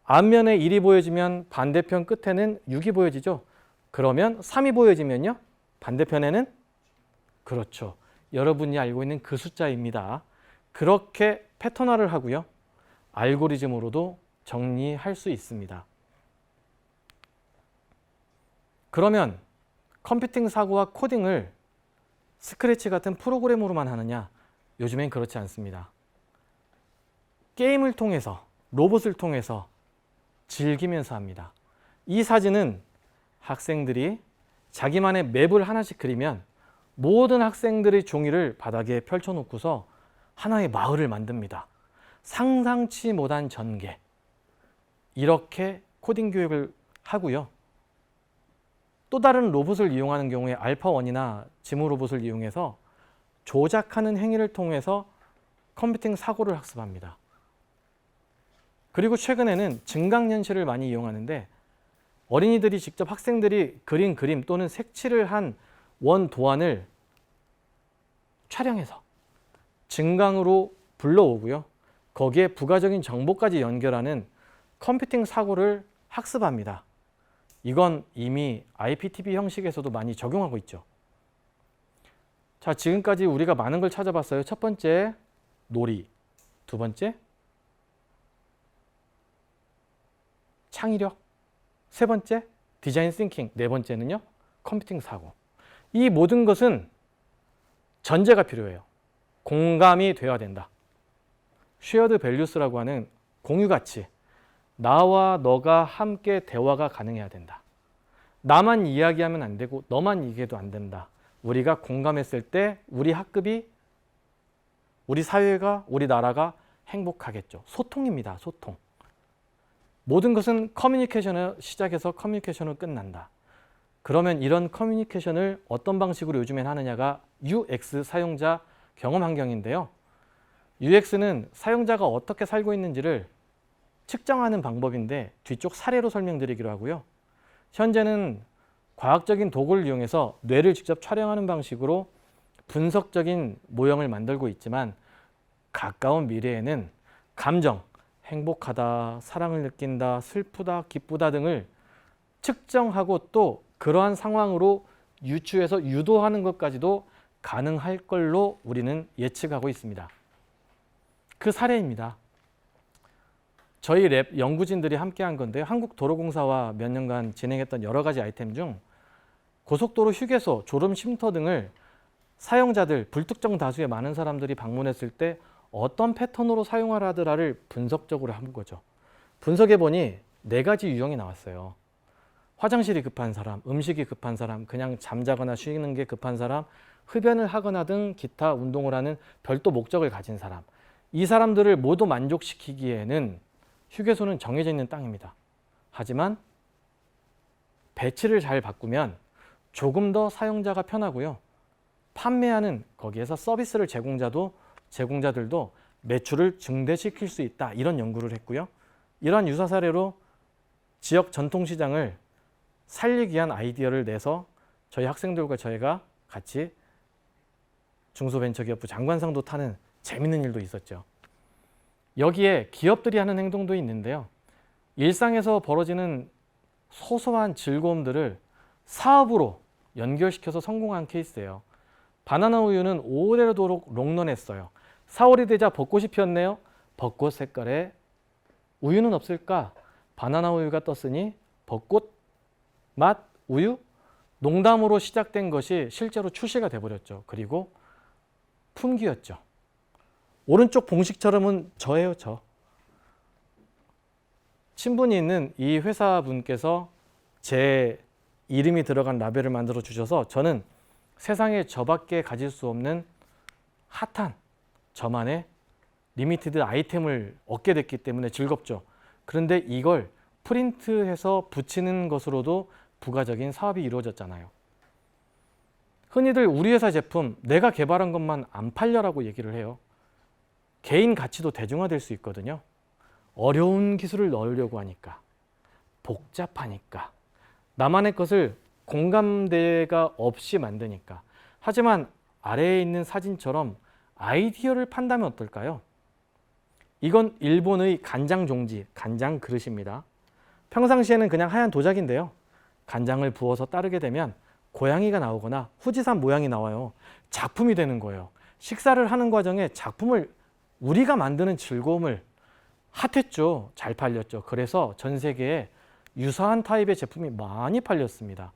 앞면에 1이 보여지면 반대편 끝에는 6이 보여지죠. 그러면 3이 보여지면요. 반대편에는 그렇죠. 여러분이 알고 있는 그 숫자입니다. 그렇게 패턴화를 하고요. 알고리즘으로도 정리할 수 있습니다. 그러면 컴퓨팅 사고와 코딩을 스크래치 같은 프로그램으로만 하느냐? 요즘엔 그렇지 않습니다. 게임을 통해서, 로봇을 통해서 즐기면서 합니다. 이 사진은 학생들이 자기만의 맵을 하나씩 그리면 모든 학생들의 종이를 바닥에 펼쳐놓고서 하나의 마을을 만듭니다. 상상치 못한 전개. 이렇게 코딩 교육을 하고요. 또 다른 로봇을 이용하는 경우에 알파1이나 지무 로봇을 이용해서 조작하는 행위를 통해서 컴퓨팅 사고를 학습합니다. 그리고 최근에는 증강현실을 많이 이용하는데 어린이들이 직접 학생들이 그린 그림 또는 색칠을 한 원 도안을 촬영해서 증강으로 불러오고요. 거기에 부가적인 정보까지 연결하는 컴퓨팅 사고를 학습합니다. 이건 이미 IPTV 형식에서도 많이 적용하고 있죠. 자, 지금까지 우리가 많은 걸 찾아봤어요. 첫 번째, 놀이. 두 번째, 창의력. 세 번째, 디자인 싱킹. 네 번째는요, 컴퓨팅 사고. 이 모든 것은 전제가 필요해요. 공감이 되어야 된다. 쉐어드 밸류스라고 하는 공유 가치. 나와 너가 함께 대화가 가능해야 된다. 나만 이야기하면 안 되고 너만 얘기해도 안 된다. 우리가 공감했을 때 우리 학급이, 우리 사회가, 우리 나라가 행복하겠죠. 소통입니다. 소통. 모든 것은 커뮤니케이션을 시작해서 커뮤니케이션을 끝난다. 그러면 이런 커뮤니케이션을 어떤 방식으로 요즘엔 하느냐가 UX, 사용자 경험 환경인데요. UX는 사용자가 어떻게 살고 있는지를 측정하는 방법인데 뒤쪽 사례로 설명드리기로 하고요. 현재는 과학적인 도구를 이용해서 뇌를 직접 촬영하는 방식으로 분석적인 모형을 만들고 있지만 가까운 미래에는 감정, 행복하다, 사랑을 느낀다, 슬프다, 기쁘다 등을 측정하고 또 그러한 상황으로 유추해서 유도하는 것까지도 가능할 걸로 우리는 예측하고 있습니다. 그 사례입니다. 저희 랩 연구진들이 함께한 건데요. 한국도로공사와 몇 년간 진행했던 여러 가지 아이템 중 고속도로 휴게소, 졸음 쉼터 등을 사용자들, 불특정 다수의 많은 사람들이 방문했을 때 어떤 패턴으로 사용하라더라를 분석적으로 한 거죠. 분석해 보니 4가지 유형이 나왔어요. 화장실이 급한 사람, 음식이 급한 사람, 그냥 잠자거나 쉬는 게 급한 사람, 흡연을 하거나 등 기타 운동을 하는 별도 목적을 가진 사람. 이 사람들을 모두 만족시키기에는 휴게소는 정해져 있는 땅입니다. 하지만 배치를 잘 바꾸면 조금 더 사용자가 편하고요. 판매하는 거기에서 서비스를 제공자들도 매출을 증대시킬 수 있다. 이런 연구를 했고요. 이러한 유사 사례로 지역 전통시장을 살리기 위한 아이디어를 내서 저희 학생들과 저희가 같이 중소벤처기업부 장관상도 타는 재밌는 일도 있었죠. 여기에 기업들이 하는 행동도 있는데요. 일상에서 벌어지는 소소한 즐거움들을 사업으로 연결시켜서 성공한 케이스예요. 바나나 우유는 오래도록 롱런했어요. 4월이 되자 벚꽃이 피었네요. 벚꽃 색깔의 우유는 없을까? 바나나 우유가 떴으니 벚꽃 맛 우유? 농담으로 시작된 것이 실제로 출시가 돼버렸죠. 그리고 품귀였죠. 오른쪽 봉식처럼은 저예요, 저. 친분이 있는 이 회사분께서 제 이름이 들어간 라벨을 만들어 주셔서 저는 세상에 저밖에 가질 수 없는 핫한 저만의 리미티드 아이템을 얻게 됐기 때문에 즐겁죠. 그런데 이걸 프린트해서 붙이는 것으로도 부가적인 사업이 이루어졌잖아요. 흔히들 우리 회사 제품 내가 개발한 것만 안 팔려라고 얘기를 해요. 개인 가치도 대중화될 수 있거든요. 어려운 기술을 넣으려고 하니까, 복잡하니까, 나만의 것을 공감대가 없이 만드니까. 하지만 아래에 있는 사진처럼 아이디어를 판다면 어떨까요? 이건 일본의 간장 종지, 간장 그릇입니다. 평상시에는 그냥 하얀 도자기인데요. 간장을 부어서 따르게 되면 고양이가 나오거나 후지산 모양이 나와요. 작품이 되는 거예요. 식사를 하는 과정에 작품을 우리가 만드는 즐거움을 핫했죠. 잘 팔렸죠. 그래서 전 세계에 유사한 타입의 제품이 많이 팔렸습니다.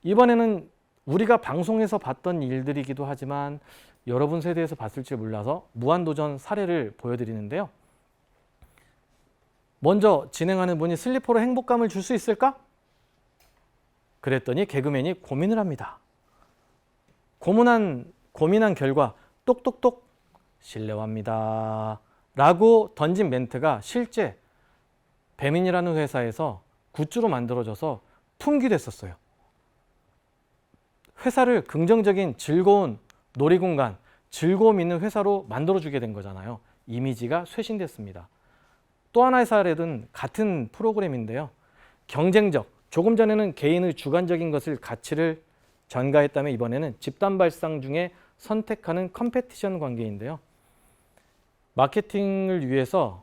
이번에는 우리가 방송에서 봤던 일들이기도 하지만 여러분 세대에서 봤을지 몰라서 무한도전 사례를 보여드리는데요. 먼저 진행하는 분이 슬리퍼로 행복감을 줄 수 있을까? 그랬더니 개그맨이 고민을 합니다. 고민한 결과 똑똑똑 실례합니다 라고 던진 멘트가 실제 배민이라는 회사에서 굿즈로 만들어져서 품귀됐었어요. 회사를 긍정적인 즐거운 놀이공간, 즐거움 있는 회사로 만들어주게 된 거잖아요. 이미지가 쇄신됐습니다. 또 하나의 사례는 같은 프로그램인데요. 경쟁적, 조금 전에는 개인의 주관적인 것을 가치를 전가했다면 이번에는 집단 발상 중에 선택하는 컴페티션 관계인데요. 마케팅을 위해서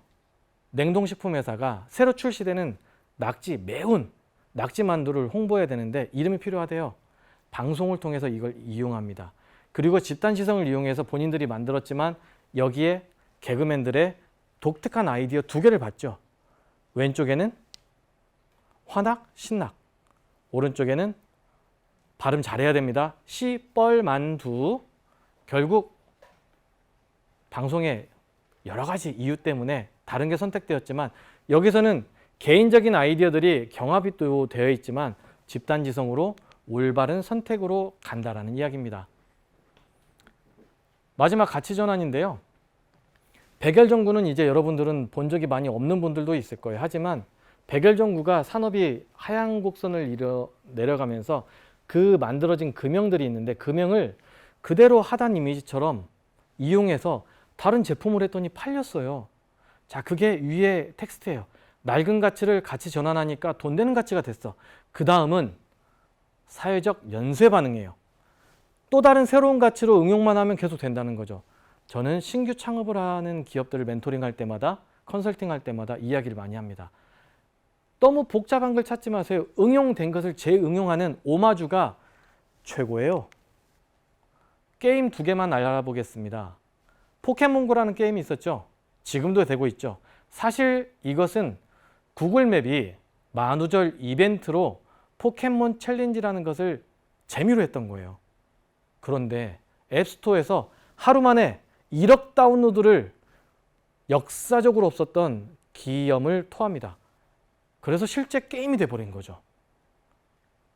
냉동식품 회사가 새로 출시되는 매운 낙지 만두를 홍보해야 되는데 이름이 필요하대요. 방송을 통해서 이걸 이용합니다. 그리고 집단 시성을 이용해서 본인들이 만들었지만 여기에 개그맨들의 독특한 아이디어 2개를 봤죠. 왼쪽에는 화낙, 신낙. 오른쪽에는 발음 잘해야 됩니다. 시뻘만두. 결국 방송에 여러 가지 이유 때문에 다른 게 선택되었지만 여기서는 개인적인 아이디어들이 경합이 또 되어 있지만 집단지성으로 올바른 선택으로 간다라는 이야기입니다. 마지막 가치 전환인데요. 백열전구는 이제 여러분들은 본 적이 많이 없는 분들도 있을 거예요. 하지만 백열전구가 산업이 하향 곡선을 내려가면서 그 만들어진 금형들이 있는데 금형을 그대로 하단 이미지처럼 이용해서 다른 제품을 했더니 팔렸어요. 자, 그게 위에 텍스트예요. 낡은 가치를 가치 전환하니까 돈 되는 가치가 됐어. 그 다음은 사회적 연쇄 반응이에요. 또 다른 새로운 가치로 응용만 하면 계속 된다는 거죠. 저는 신규 창업을 하는 기업들을 멘토링할 때마다, 컨설팅할 때마다 이야기를 많이 합니다. 너무 복잡한 걸 찾지 마세요. 응용된 것을 재응용하는 오마주가 최고예요. 게임 2개만 알아보겠습니다. 포켓몬고라는 게임이 있었죠. 지금도 되고 있죠. 사실 이것은 구글맵이 만우절 이벤트로 포켓몬 챌린지라는 것을 재미로 했던 거예요. 그런데 앱스토어에서 하루 만에 1억 다운로드를 역사적으로 없었던 기염을 토합니다. 그래서 실제 게임이 돼버린 거죠.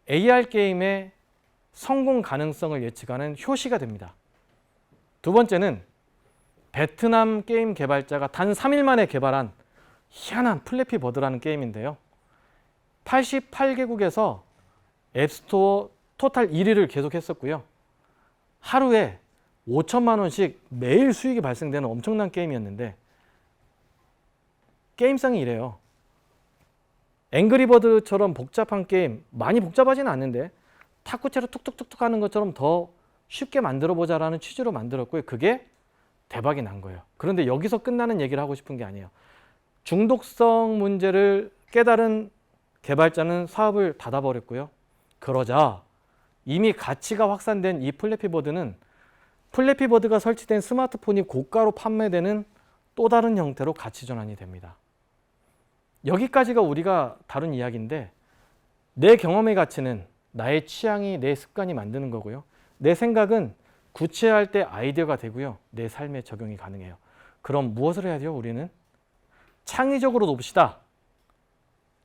AR 게임의 성공 가능성을 예측하는 효시가 됩니다. 두 번째는 베트남 게임 개발자가 단 3일 만에 개발한 희한한 플래피 버드라는 게임인데요. 88개국에서 앱스토어 토탈 1위를 계속했었고요. 하루에 5천만 원씩 매일 수익이 발생되는 엄청난 게임이었는데 게임성이 이래요. 앵그리버드처럼 복잡한 게임, 많이 복잡하지는 않는데 탁구채로 툭툭툭툭 하는 것처럼 더 쉽게 만들어보자라는 취지로 만들었고요. 그게 대박이 난 거예요. 그런데 여기서 끝나는 얘기를 하고 싶은 게 아니에요. 중독성 문제를 깨달은 개발자는 사업을 닫아버렸고요. 그러자 이미 가치가 확산된 이 플래피보드는 플래피보드가 설치된 스마트폰이 고가로 판매되는 또 다른 형태로 가치 전환이 됩니다. 여기까지가 우리가 다룬 이야기인데 내 경험의 가치는 나의 취향이 내 습관이 만드는 거고요. 내 생각은 구체화할 때 아이디어가 되고요. 내 삶에 적용이 가능해요. 그럼 무엇을 해야죠? 우리는 창의적으로 놉시다.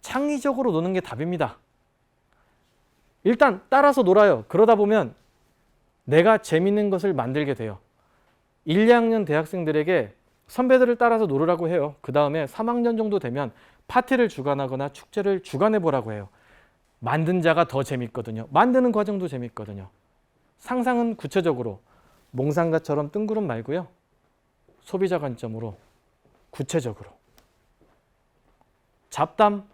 창의적으로 노는 게 답입니다. 일단 따라서 놀아요. 그러다 보면 내가 재밌는 것을 만들게 돼요. 1, 2학년 대학생들에게 선배들을 따라서 놀으라고 해요. 그 다음에 3학년 정도 되면 파티를 주관하거나 축제를 주관해 보라고 해요. 만든 자가 더 재밌거든요. 만드는 과정도 재밌거든요. 상상은 구체적으로 몽상가처럼 뜬구름 말고요. 소비자 관점으로 구체적으로. 잡담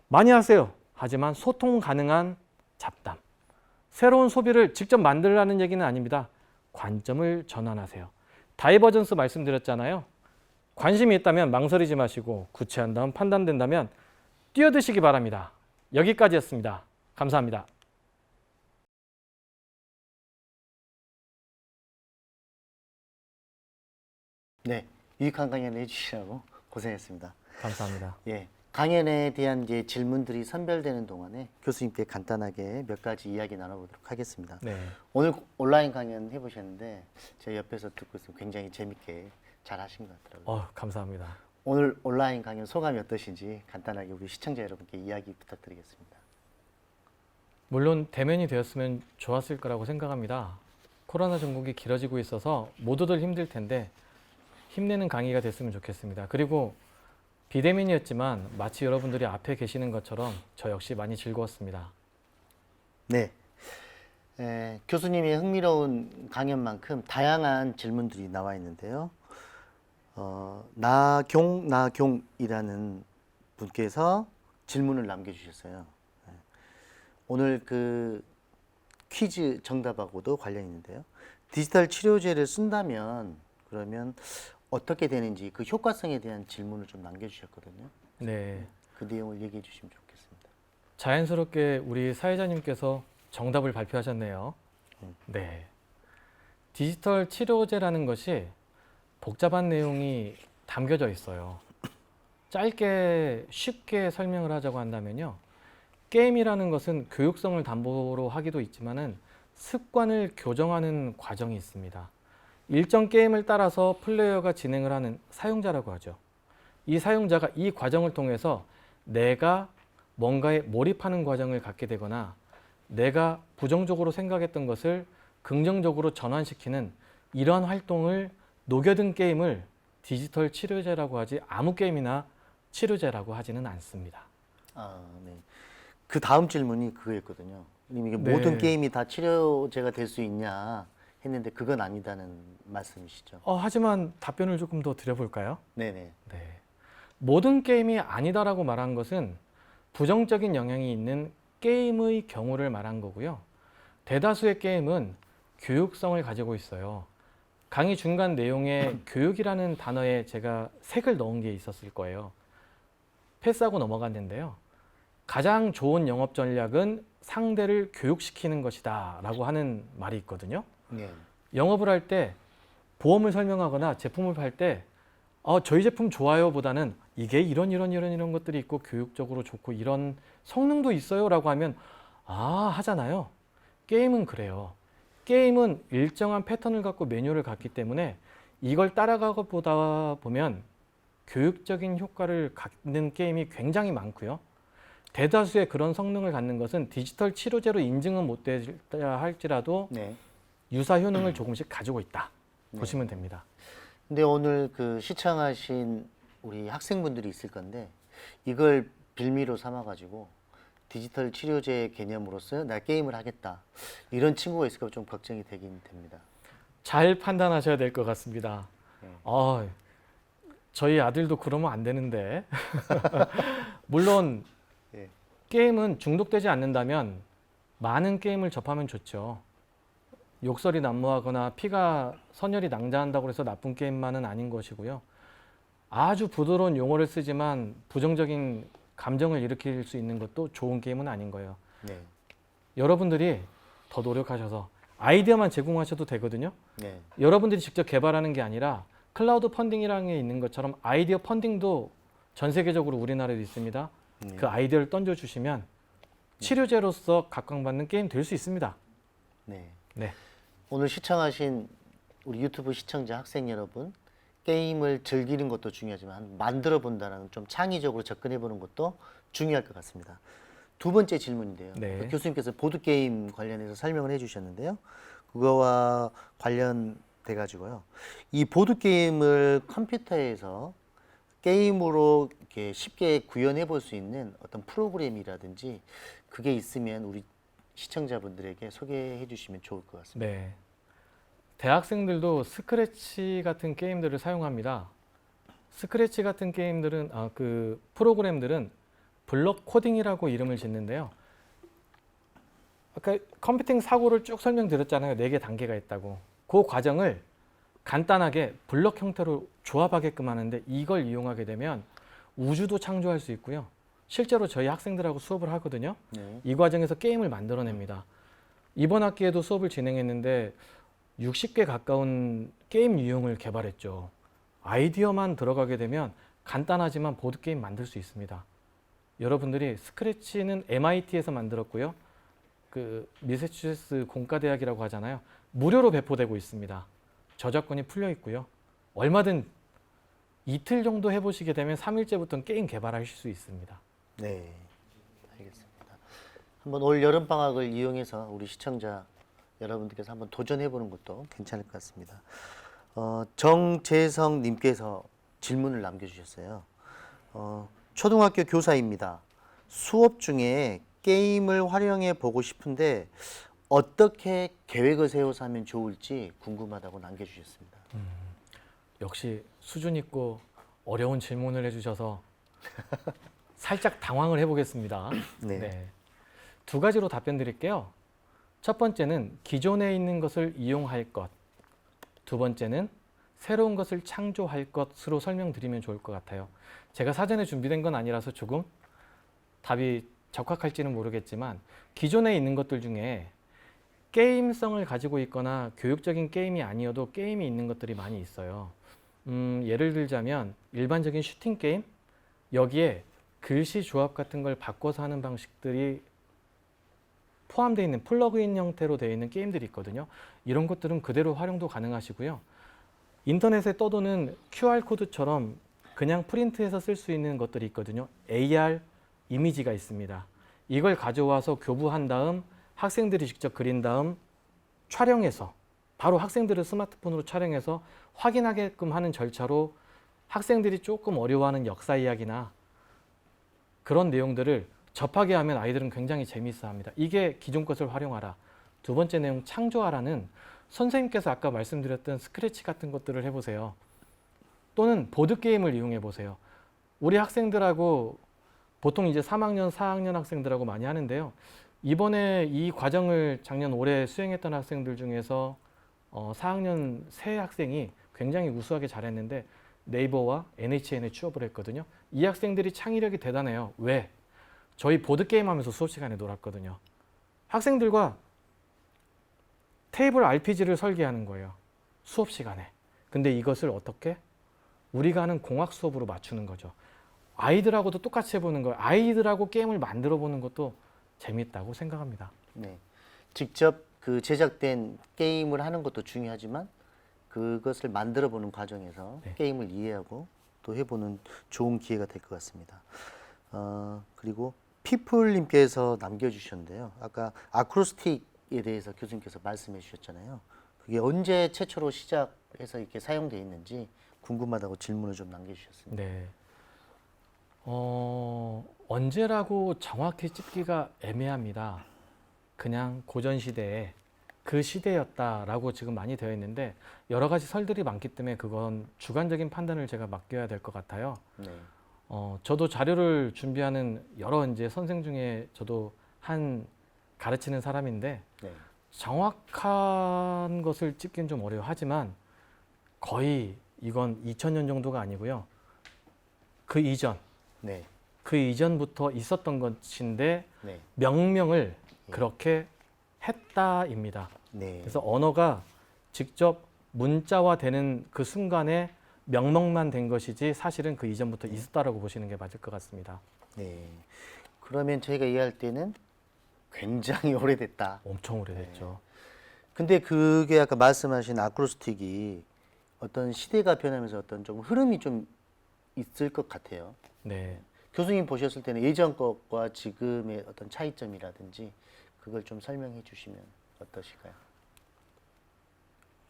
많이 하세요. 하지만 소통 가능한 잡담. 새로운 소비를 직접 만들라는 얘기는 아닙니다. 관점을 전환하세요. 다이버전스 말씀드렸잖아요. 관심이 있다면 망설이지 마시고 구체한 다음 판단된다면 뛰어드시기 바랍니다. 여기까지였습니다. 감사합니다. 네, 유익한 강연 해주시라고 고생했습니다. 감사합니다. 예, 강연에 대한 이제 질문들이 선별되는 동안에 교수님께 간단하게 몇 가지 이야기 나눠보도록 하겠습니다. 네. 오늘 온라인 강연 해보셨는데 제가 옆에서 듣고 있으면 굉장히 재밌게 잘 하신 것 같더라고요. 감사합니다. 오늘 온라인 강연 소감이 어떠신지 간단하게 우리 시청자 여러분께 이야기 부탁드리겠습니다. 물론 대면이 되었으면 좋았을 거라고 생각합니다. 코로나 전국이 길어지고 있어서 모두들 힘들 텐데 힘내는 강의가 됐으면 좋겠습니다. 그리고 비대면이었지만 마치 여러분들이 앞에 계시는 것처럼 저 역시 많이 즐거웠습니다. 네, 교수님의 흥미로운 강연만큼 다양한 질문들이 나와 있는데요. 나경이라는 분께서 질문을 남겨주셨어요. 오늘 그 퀴즈 정답하고도 관련이 있는데요. 디지털 치료제를 쓴다면 그러면 어떻게 되는지 그 효과성에 대한 질문을 좀 남겨주셨거든요. 네. 그 내용을 얘기해 주시면 좋겠습니다. 자연스럽게 우리 사회자님께서 정답을 발표하셨네요. 네. 디지털 치료제라는 것이 복잡한 내용이 담겨져 있어요. 짧게 쉽게 설명을 하자고 한다면요. 게임이라는 것은 교육성을 담보로 하기도 있지만은 습관을 교정하는 과정이 있습니다. 일정 게임을 따라서 플레이어가 진행을 하는 사용자라고 하죠. 이 사용자가 이 과정을 통해서 내가 뭔가에 몰입하는 과정을 갖게 되거나 내가 부정적으로 생각했던 것을 긍정적으로 전환시키는 이러한 활동을 녹여든 게임을 디지털 치료제라고 하지 아무 게임이나 치료제라고 하지는 않습니다. 네. 그 다음 질문이 그거였거든요. 이게 네. 모든 게임이 다 치료제가 될 수 있냐 했는데 그건 아니다는 말씀이시죠. 하지만 답변을 조금 더 드려볼까요? 네네. 네. 모든 게임이 아니다라고 말한 것은 부정적인 영향이 있는 게임의 경우를 말한 거고요. 대다수의 게임은 교육성을 가지고 있어요. 강의 중간 내용에 교육이라는 단어에 제가 색을 넣은 게 있었을 거예요. 패스하고 넘어갔는데요. 가장 좋은 영업 전략은 상대를 교육시키는 것이다 라고 하는 말이 있거든요. 네. 영업을 할 때 보험을 설명하거나 제품을 팔 때 저희 제품 좋아요 보다는 이게 이런 것들이 있고 교육적으로 좋고 이런 성능도 있어요 라고 하면 하잖아요. 게임은 그래요. 게임은 일정한 패턴을 갖고 매뉴얼을 갖기 때문에 이걸 따라가고 보다 보면 교육적인 효과를 갖는 게임이 굉장히 많고요. 대다수의 그런 성능을 갖는 것은 디지털 치료제로 인증은 못 되야 할지라도 네. 유사 효능을 조금씩 가지고 있다. 네. 보시면 됩니다. 근데 오늘 그 시청하신 우리 학생분들이 있을 건데 이걸 빌미로 삼아가지고 디지털 치료제 개념으로서 나 게임을 하겠다 이런 친구가 있을까 좀 걱정이 되긴 됩니다. 잘 판단하셔야 될 것 같습니다. 네. 저희 아들도 그러면 안 되는데 물론 네. 게임은 중독되지 않는다면 많은 게임을 접하면 좋죠. 욕설이 난무하거나 피가 선열이 낭자한다고 해서 나쁜 게임만은 아닌 것이고요. 아주 부드러운 용어를 쓰지만 부정적인 감정을 일으킬 수 있는 것도 좋은 게임은 아닌 거예요. 네. 여러분들이 더 노력하셔서 아이디어만 제공하셔도 되거든요. 네. 여러분들이 직접 개발하는 게 아니라 클라우드 펀딩이라는 게 있는 것처럼 아이디어 펀딩도 전 세계적으로 우리나라에도 있습니다. 그 아이디어를 던져주시면 치료제로서 각광받는 게임 될 수 있습니다. 네. 네. 오늘 시청하신 우리 유튜브 시청자 학생 여러분, 게임을 즐기는 것도 중요하지만 만들어 본다는 좀 창의적으로 접근해 보는 것도 중요할 것 같습니다. 두 번째 질문인데요. 네. 그 교수님께서 보드 게임 관련해서 설명을 해주셨는데요. 그거와 관련돼 가지고요. 이 보드 게임을 컴퓨터에서 게임으로 이렇게 쉽게 구현해 볼 수 있는 어떤 프로그램이라든지 그게 있으면 우리 시청자분들에게 소개해 주시면 좋을 것 같습니다. 네. 대학생들도 스크래치 같은 게임들을 사용합니다. 스크래치 같은 게임들은 그 프로그램들은 블록 코딩이라고 이름을 짓는데요. 아까 컴퓨팅 사고를 쭉 설명드렸잖아요. 4개 단계가 있다고. 그 과정을 간단하게 블록 형태로 조합하게끔 하는데 이걸 이용하게 되면 우주도 창조할 수 있고요. 실제로 저희 학생들하고 수업을 하거든요. 네. 이 과정에서 게임을 만들어냅니다. 이번 학기에도 수업을 진행했는데 60개 가까운 게임 유형을 개발했죠. 아이디어만 들어가게 되면 간단하지만 보드게임 만들 수 있습니다. 여러분들이 스크래치는 MIT에서 만들었고요. 그 미세추세츠 공과대학이라고 하잖아요. 무료로 배포되고 있습니다. 저작권이 풀려 있고요. 얼마든 이틀 정도 해보시게 되면 3일째부터는 게임 개발하실 수 있습니다. 네, 알겠습니다. 한번 올 여름 방학을 이용해서 우리 시청자 여러분들께서 한번 도전해 보는 것도 괜찮을 것 같습니다. 정재성 님께서 질문을 남겨주셨어요. 초등학교 교사입니다. 수업 중에 게임을 활용해 보고 싶은데 어떻게 계획을 세워서 하면 좋을지 궁금하다고 남겨주셨습니다. 역시 수준 있고 어려운 질문을 해주셔서 살짝 당황을 해보겠습니다. 네. 네. 두 가지로 답변 드릴게요. 첫 번째는 기존에 있는 것을 이용할 것. 두 번째는 새로운 것을 창조할 것으로 설명드리면 좋을 것 같아요. 제가 사전에 준비된 건 아니라서 조금 답이 적합할지는 모르겠지만 기존에 있는 것들 중에 게임성을 가지고 있거나 교육적인 게임이 아니어도 게임이 있는 것들이 많이 있어요. 예를 들자면 일반적인 슈팅 게임, 여기에 글씨 조합 같은 걸 바꿔서 하는 방식들이 포함되어 있는 플러그인 형태로 되어 있는 게임들이 있거든요. 이런 것들은 그대로 활용도 가능하시고요. 인터넷에 떠도는 QR코드처럼 그냥 프린트해서 쓸 수 있는 것들이 있거든요. AR 이미지가 있습니다. 이걸 가져와서 교부한 다음 학생들이 직접 그린 다음 촬영해서 바로 학생들의 스마트폰으로 촬영해서 확인하게끔 하는 절차로 학생들이 조금 어려워하는 역사 이야기나 그런 내용들을 접하게 하면 아이들은 굉장히 재미있어 합니다. 이게 기존 것을 활용하라. 두 번째 내용 창조하라는 선생님께서 아까 말씀드렸던 스크래치 같은 것들을 해보세요. 또는 보드게임을 이용해 보세요. 우리 학생들하고 보통 이제 3학년, 4학년 학생들하고 많이 하는데요. 이번에 이 과정을 작년 올해 수행했던 학생들 중에서 4학년 세 학생이 굉장히 우수하게 잘했는데 네이버와 NHN에 취업을 했거든요. 이 학생들이 창의력이 대단해요. 왜? 저희 보드게임 하면서 수업 시간에 놀았거든요. 학생들과 테이블 RPG를 설계하는 거예요. 수업 시간에. 근데 이것을 어떻게? 우리가 하는 공학 수업으로 맞추는 거죠. 아이들하고도 똑같이 해보는 거예요. 아이들하고 게임을 만들어 보는 것도 재밌다고 생각합니다. 네. 직접 그 제작된 게임을 하는 것도 중요하지만 그것을 만들어 보는 과정에서 네. 게임을 이해하고 또 해보는 좋은 기회가 될 것 같습니다. 그리고 피플님께서 남겨주셨는데요. 아까 아쿠스틱에 대해서 교수님께서 말씀해 주셨잖아요. 그게 언제 최초로 시작해서 이렇게 사용되어 있는지 궁금하다고 질문을 좀 남겨주셨습니다. 네. 언제라고 정확히 찝기가 애매합니다. 그냥 고전 시대에 그 시대였다라고 지금 많이 되어 있는데 여러 가지 설들이 많기 때문에 그건 주관적인 판단을 제가 맡겨야 될 것 같아요. 네. 저도 자료를 준비하는 여러 이제 선생 중에 저도 한 가르치는 사람인데 네. 정확한 것을 찍긴 좀 어려워하지만 거의 이건 2000년 정도가 아니고요. 그 이전, 네. 그 이전부터 있었던 것인데 네. 명명을 그렇게 했다입니다. 네. 그래서 언어가 직접 문자화되는 그 순간에 명명만 된 것이지 사실은 그 이전부터 있었다라고 보시는 게 맞을 것 같습니다. 네. 그러면 저희가 이해할 때는 굉장히 오래됐다. 엄청 오래됐죠. 근데 그게 아까 말씀하신 아크로스틱이 어떤 시대가 변하면서 어떤 좀 흐름이 좀 있을 것 같아요. 네. 교수님 보셨을 때는 예전 것과 지금의 어떤 차이점이라든지 그걸 좀 설명해 주시면 어떠실까요?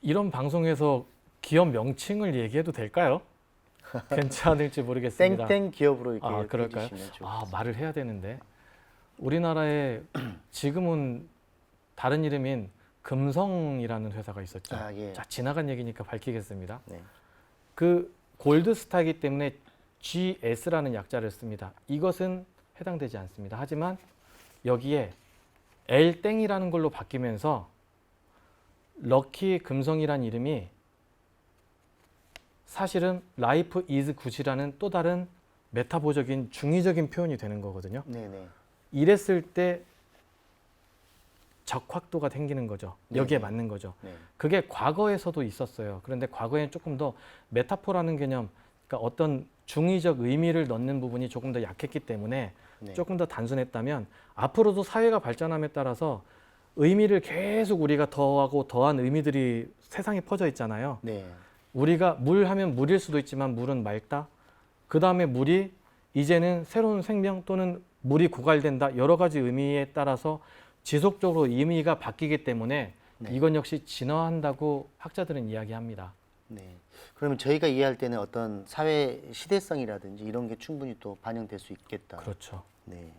이런 방송에서 기업 명칭을 얘기해도 될까요? 괜찮을지 모르겠습니다. 땡땡 기업으로 이렇게 아, 그럴까요? 해주시면 좋겠습니다. 아, 말을 해야 되는데. 우리나라에 지금은 다른 이름인 금성이라는 회사가 있었죠. 아, 예. 자, 지나간 얘기니까 밝히겠습니다. 네. 그 골드스타이기 때문에 GS라는 약자를 씁니다. 이것은 해당되지 않습니다. 하지만 여기에 L땡이라는 걸로 바뀌면서 럭키 금성이라는 이름이 사실은 라이프 이즈 굿이라는 또 다른 메타보적인 중의적인 표현이 되는 거거든요. 네네. 이랬을 때 적확도가 생기는 거죠. 여기에 네네. 맞는 거죠. 네. 그게 과거에서도 있었어요. 그런데 과거에는 조금 더 메타포라는 개념, 그러니까 어떤 중의적 의미를 넣는 부분이 조금 더 약했기 때문에 네. 조금 더 단순했다면 앞으로도 사회가 발전함에 따라서 의미를 계속 우리가 더하고 더한 의미들이 세상에 퍼져 있잖아요. 네. 우리가 물 하면 물일 수도 있지만 물은 맑다. 그 다음에 물이 이제는 새로운 생명 또는 물이 고갈된다. 여러 가지 의미에 따라서 지속적으로 의미가 바뀌기 때문에 네. 이건 역시 진화한다고 학자들은 이야기합니다. 네. 그러면 저희가 이해할 때는 어떤 사회 시대성이라든지 이런 게 충분히 또 반영될 수 있겠다. 그렇죠. 네.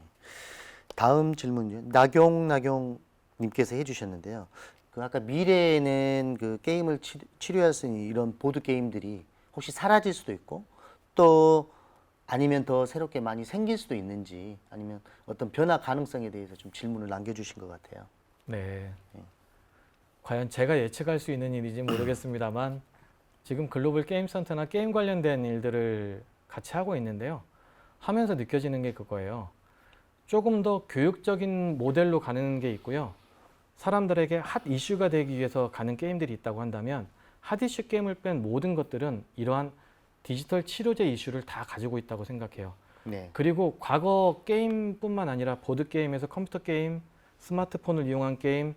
다음 질문요. 나경님께서 해주셨는데요. 그 아까 미래에는 그 게임을 치료할 수 있는 이런 보드 게임들이 혹시 사라질 수도 있고 또 아니면 더 새롭게 많이 생길 수도 있는지 아니면 어떤 변화 가능성에 대해서 좀 질문을 남겨주신 것 같아요. 네. 과연 제가 예측할 수 있는 일인지 모르겠습니다만 지금 글로벌 게임 센터나 게임 관련된 일들을 같이 하고 있는데요. 하면서 느껴지는 게 그거예요. 조금 더 교육적인 모델로 가는 게 있고요. 사람들에게 핫 이슈가 되기 위해서 가는 게임들이 있다고 한다면 핫 이슈 게임을 뺀 모든 것들은 이러한 디지털 치료제 이슈를 다 가지고 있다고 생각해요. 네. 그리고 과거 게임뿐만 아니라 보드게임에서 컴퓨터 게임, 스마트폰을 이용한 게임,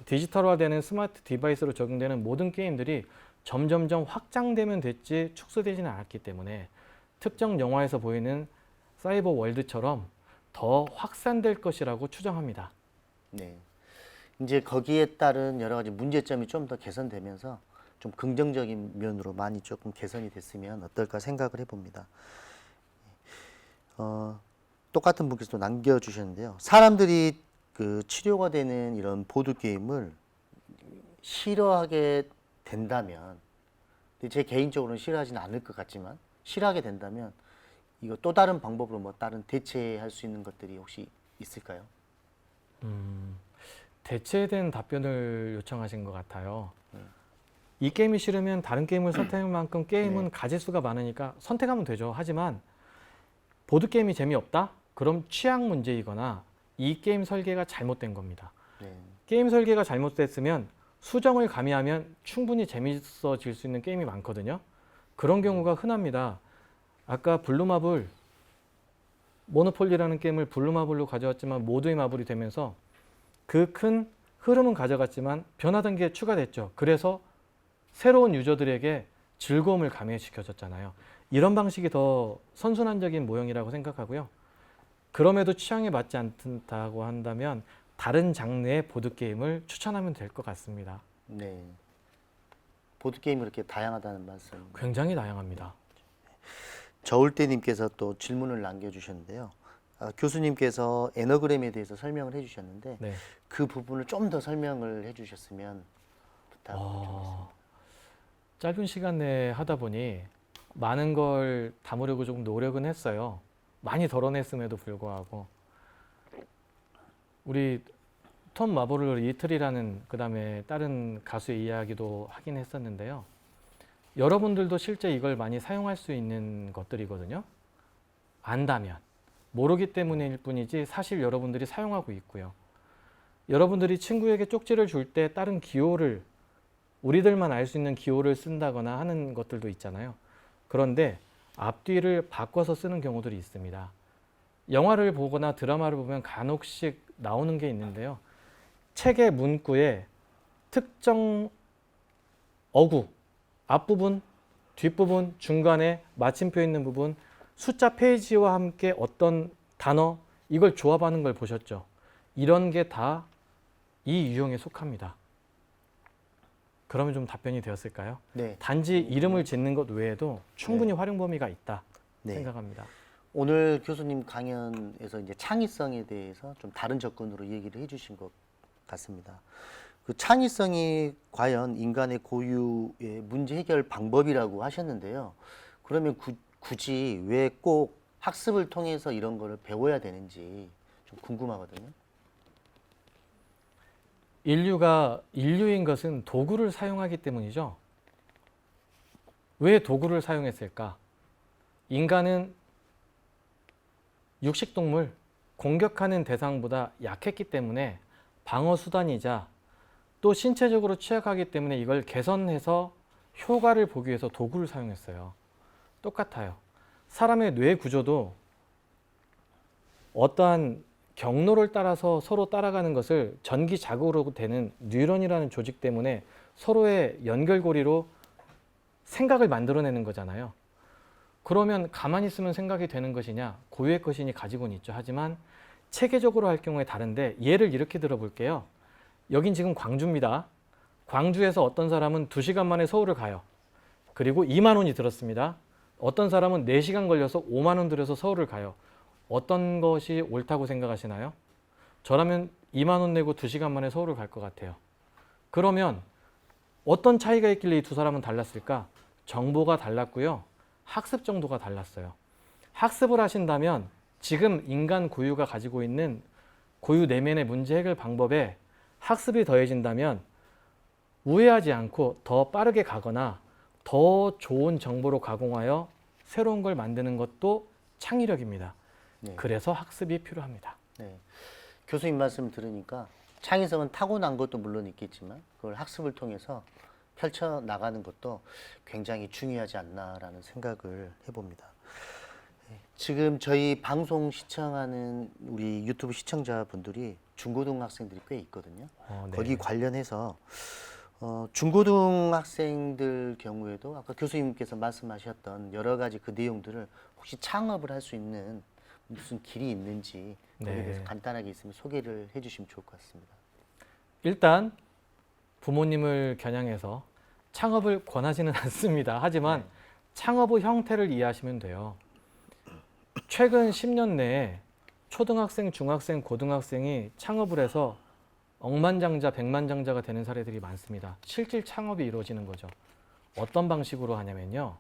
디지털화되는 스마트 디바이스로 적용되는 모든 게임들이 점점점 확장되면 됐지 축소되지는 않았기 때문에 특정 영화에서 보이는 사이버 월드처럼 더 확산될 것이라고 추정합니다. 네. 이제 거기에 따른 여러 가지 문제점이 좀 더 개선되면서 좀 긍정적인 면으로 많이 조금 개선이 됐으면 어떨까 생각을 해봅니다. 똑같은 분께서 또 남겨주셨는데요. 사람들이 그 치료가 되는 이런 보드 게임을 싫어하게 된다면, 근데 제 개인적으로는 싫어하지는 않을 것 같지만 싫어하게 된다면 이거 또 다른 방법으로 뭐 다른 대체할 수 있는 것들이 혹시 있을까요? 대체된 답변을 요청하신 것 같아요. 이 게임이 싫으면 다른 게임을 선택할 만큼 게임은 네. 가짓수가 많으니까 선택하면 되죠. 하지만 보드게임이 재미없다? 그럼 취향 문제이거나 이 게임 설계가 잘못된 겁니다. 네. 게임 설계가 잘못됐으면 수정을 가미하면 충분히 재밌어질 수 있는 게임이 많거든요. 그런 경우가 흔합니다. 아까 블루마블, 모노폴리라는 게임을 블루마블로 가져왔지만 모두의 마블이 되면서 그 큰 흐름은 가져갔지만 변화 단계에 추가됐죠. 그래서 새로운 유저들에게 즐거움을 가미시켜줬잖아요. 이런 방식이 더 선순환적인 모형이라고 생각하고요. 그럼에도 취향에 맞지 않다고 한다면 다른 장르의 보드게임을 추천하면 될 것 같습니다. 네. 보드 게임이 그렇게 다양하다는 말씀. 굉장히 다양합니다. 저울대님께서 또 질문을 남겨주셨는데요. 교수님께서 에너그램에 대해서 설명을 해주셨는데 네. 그 부분을 좀 더 설명을 해주셨으면 부탁드리겠습니다. 짧은 시간 내에 하다 보니 많은 걸 담으려고 조금 노력은 했어요. 많이 덜어냈음에도 불구하고 우리 톰 마보르 리틀이라는 그다음에 다른 가수의 이야기도 하긴 했었는데요. 여러분들도 실제 이걸 많이 사용할 수 있는 것들이거든요. 안다면. 모르기 때문일 뿐이지 사실 여러분들이 사용하고 있고요. 여러분들이 친구에게 쪽지를 줄 때 다른 기호를 우리들만 알 수 있는 기호를 쓴다거나 하는 것들도 있잖아요. 그런데 앞뒤를 바꿔서 쓰는 경우들이 있습니다. 영화를 보거나 드라마를 보면 간혹씩 나오는 게 있는데요. 책의 문구에 특정 어구, 앞부분, 뒷부분, 중간에 마침표 있는 부분, 숫자 페이지와 함께 어떤 단어, 이걸 조합하는 걸 보셨죠? 이런 게 다 이 유형에 속합니다. 그러면 좀 답변이 되었을까요? 네. 단지 이름을 짓는 것 외에도 충분히 활용 범위가 있다 네. 생각합니다. 오늘 교수님 강연에서 이제 창의성에 대해서 좀 다른 접근으로 얘기를 해주신 것 같습니다. 그 창의성이 과연 인간의 고유의 문제 해결 방법이라고 하셨는데요. 그러면 굳이 왜 꼭 학습을 통해서 이런 거를 배워야 되는지 좀 궁금하거든요. 인류가 인류인 것은 도구를 사용하기 때문이죠. 왜 도구를 사용했을까? 인간은 육식동물, 공격하는 대상보다 약했기 때문에 방어 수단이자 또 신체적으로 취약하기 때문에 이걸 개선해서 효과를 보기 위해서 도구를 사용했어요. 똑같아요. 사람의 뇌 구조도 어떠한 경로를 따라서 서로 따라가는 것을 전기 자극으로 되는 뉴런이라는 조직 때문에 서로의 연결고리로 생각을 만들어내는 거잖아요. 그러면 가만히 있으면 생각이 되는 것이냐, 고유의 것이니 가지고는 있죠. 하지만 체계적으로 할 경우에 다른데 예를 이렇게 들어볼게요. 여긴 지금 광주입니다. 광주에서 어떤 사람은 2시간 만에 서울을 가요. 그리고 2만 원이 들었습니다. 어떤 사람은 4시간 걸려서 5만 원 들여서 서울을 가요. 어떤 것이 옳다고 생각하시나요? 저라면 2만 원 내고 2시간 만에 서울을 갈 것 같아요. 그러면 어떤 차이가 있길래 이 두 사람은 달랐을까? 정보가 달랐고요. 학습 정도가 달랐어요. 학습을 하신다면 지금 인간 고유가 가지고 있는 고유 내면의 문제 해결 방법에 학습이 더해진다면 우회하지 않고 더 빠르게 가거나 더 좋은 정보로 가공하여 새로운 걸 만드는 것도 창의력입니다. 네. 그래서 학습이 필요합니다. 네. 교수님 말씀 들으니까 창의성은 타고난 것도 물론 있겠지만 그걸 학습을 통해서 펼쳐 나가는 것도 굉장히 중요하지 않나라는 생각을 해봅니다. 네. 지금 저희 방송 시청하는 우리 유튜브 시청자분들이 중고등학생들이 꽤 있거든요. 네. 거기 관련해서 중고등학생들 경우에도 아까 교수님께서 말씀하셨던 여러 가지 그 내용들을 혹시 창업을 할 수 있는 무슨 길이 있는지 거기에 네. 대해서 간단하게 있으면 소개를 해주시면 좋을 것 같습니다. 일단 부모님을 겨냥해서 창업을 권하지는 않습니다. 하지만 창업의 형태를 이해하시면 돼요. 최근 10년 내에 초등학생, 중학생, 고등학생이 창업을 해서 억만장자, 백만장자가 되는 사례들이 많습니다. 실질 창업이 이루어지는 거죠. 어떤 방식으로 하냐면요.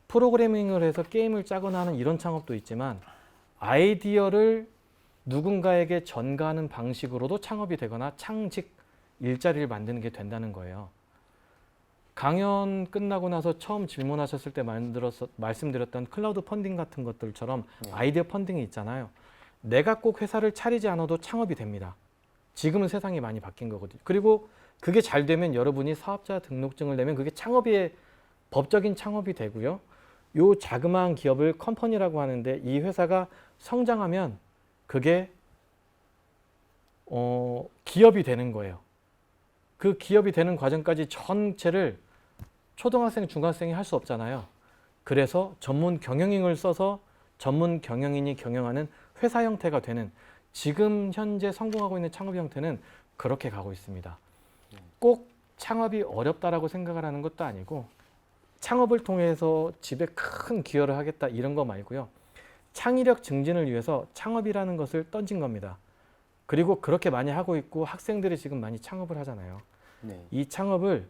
프로그래밍을 해서 게임을 짜거나 하는 이런 창업도 있지만 아이디어를 누군가에게 전가하는 방식으로도 창업이 되거나 창직, 일자리를 만드는 게 된다는 거예요. 강연 끝나고 나서 처음 질문하셨을 때 말씀드렸던 클라우드 펀딩 같은 것들처럼 아이디어 펀딩이 있잖아요. 내가 꼭 회사를 차리지 않아도 창업이 됩니다. 지금은 세상이 많이 바뀐 거거든요. 그리고 그게 잘 되면 여러분이 사업자 등록증을 내면 그게 창업의 법적인 창업이 되고요. 요 자그마한 기업을 컴퍼니라고 하는데 이 회사가 성장하면 그게 기업이 되는 거예요. 그 기업이 되는 과정까지 전체를 초등학생, 중학생이 할 수 없잖아요. 그래서 전문 경영인을 써서 전문 경영인이 경영하는 회사 형태가 되는 지금 현재 성공하고 있는 창업 형태는 그렇게 가고 있습니다. 꼭 창업이 어렵다라고 생각을 하는 것도 아니고 창업을 통해서 집에 큰 기여를 하겠다 이런 거 말고요. 창의력 증진을 위해서 창업이라는 것을 던진 겁니다. 그리고 그렇게 많이 하고 있고 학생들이 지금 많이 창업을 하잖아요. 네. 이 창업을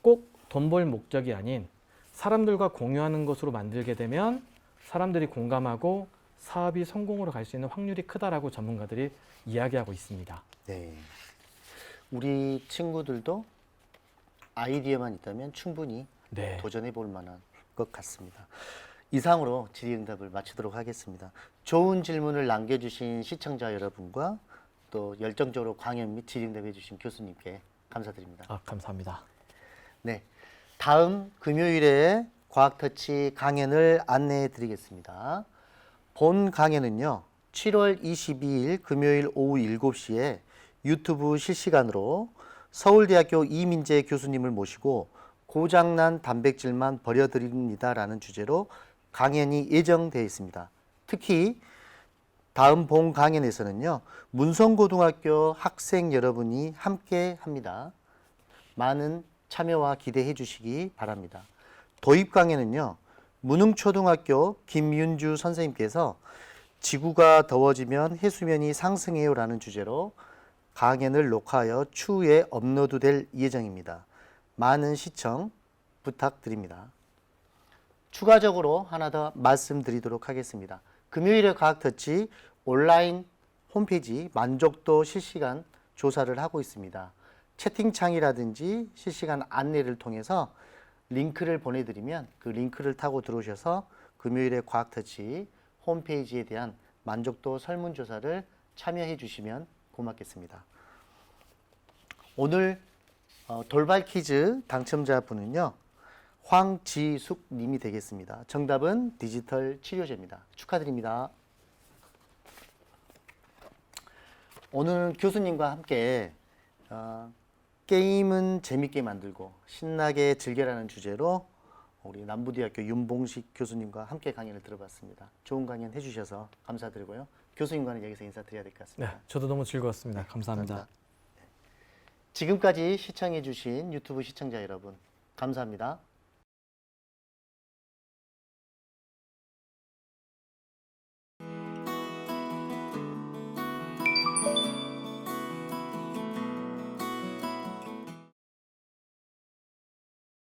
꼭 돈 벌 목적이 아닌 사람들과 공유하는 것으로 만들게 되면 사람들이 공감하고 사업이 성공으로 갈 수 있는 확률이 크다라고 전문가들이 이야기하고 있습니다. 네. 우리 친구들도 아이디어만 있다면 충분히 네. 도전해 볼 만한 것 같습니다. 이상으로 질의응답을 마치도록 하겠습니다. 좋은 질문을 남겨주신 시청자 여러분과 또 열정적으로 강연 및 질의응답해 주신 교수님께 감사드립니다. 감사합니다. 네, 다음 금요일에 과학터치 강연을 안내해 드리겠습니다. 본 강연은요, 7월 22일 금요일 오후 7시에 유튜브 실시간으로 서울대학교 이민재 교수님을 모시고 고장난 단백질만 버려드립니다라는 주제로 강연이 예정되어 있습니다. 특히 다음 본 강연에서는요, 문성고등학교 학생 여러분이 함께 합니다. 많은 참여와 기대해 주시기 바랍니다. 도입 강연은요, 문흥초등학교 김윤주 선생님께서 지구가 더워지면 해수면이 상승해요라는 주제로 강연을 녹화하여 추후에 업로드될 예정입니다. 많은 시청 부탁드립니다. 추가적으로 하나 더 말씀드리도록 하겠습니다. 금요일의 과학터치 온라인 홈페이지 만족도 실시간 조사를 하고 있습니다. 채팅창이라든지 실시간 안내를 통해서 링크를 보내드리면 그 링크를 타고 들어오셔서 금요일의 과학터치 홈페이지에 대한 만족도 설문조사를 참여해 주시면 고맙겠습니다. 오늘 돌발 퀴즈 당첨자분은요, 황지숙 님이 되겠습니다. 정답은 디지털 치료제입니다. 축하드립니다. 오늘 교수님과 함께 게임은 재밌게 만들고 신나게 즐겨라는 주제로 우리 남부대학교 윤봉식 교수님과 함께 강연을 들어봤습니다. 좋은 강연 해주셔서 감사드리고요. 교수님과는 여기서 인사드려야 될 것 같습니다. 네, 저도 너무 즐거웠습니다. 감사합니다. 지금까지 시청해주신 유튜브 시청자 여러분, 감사합니다.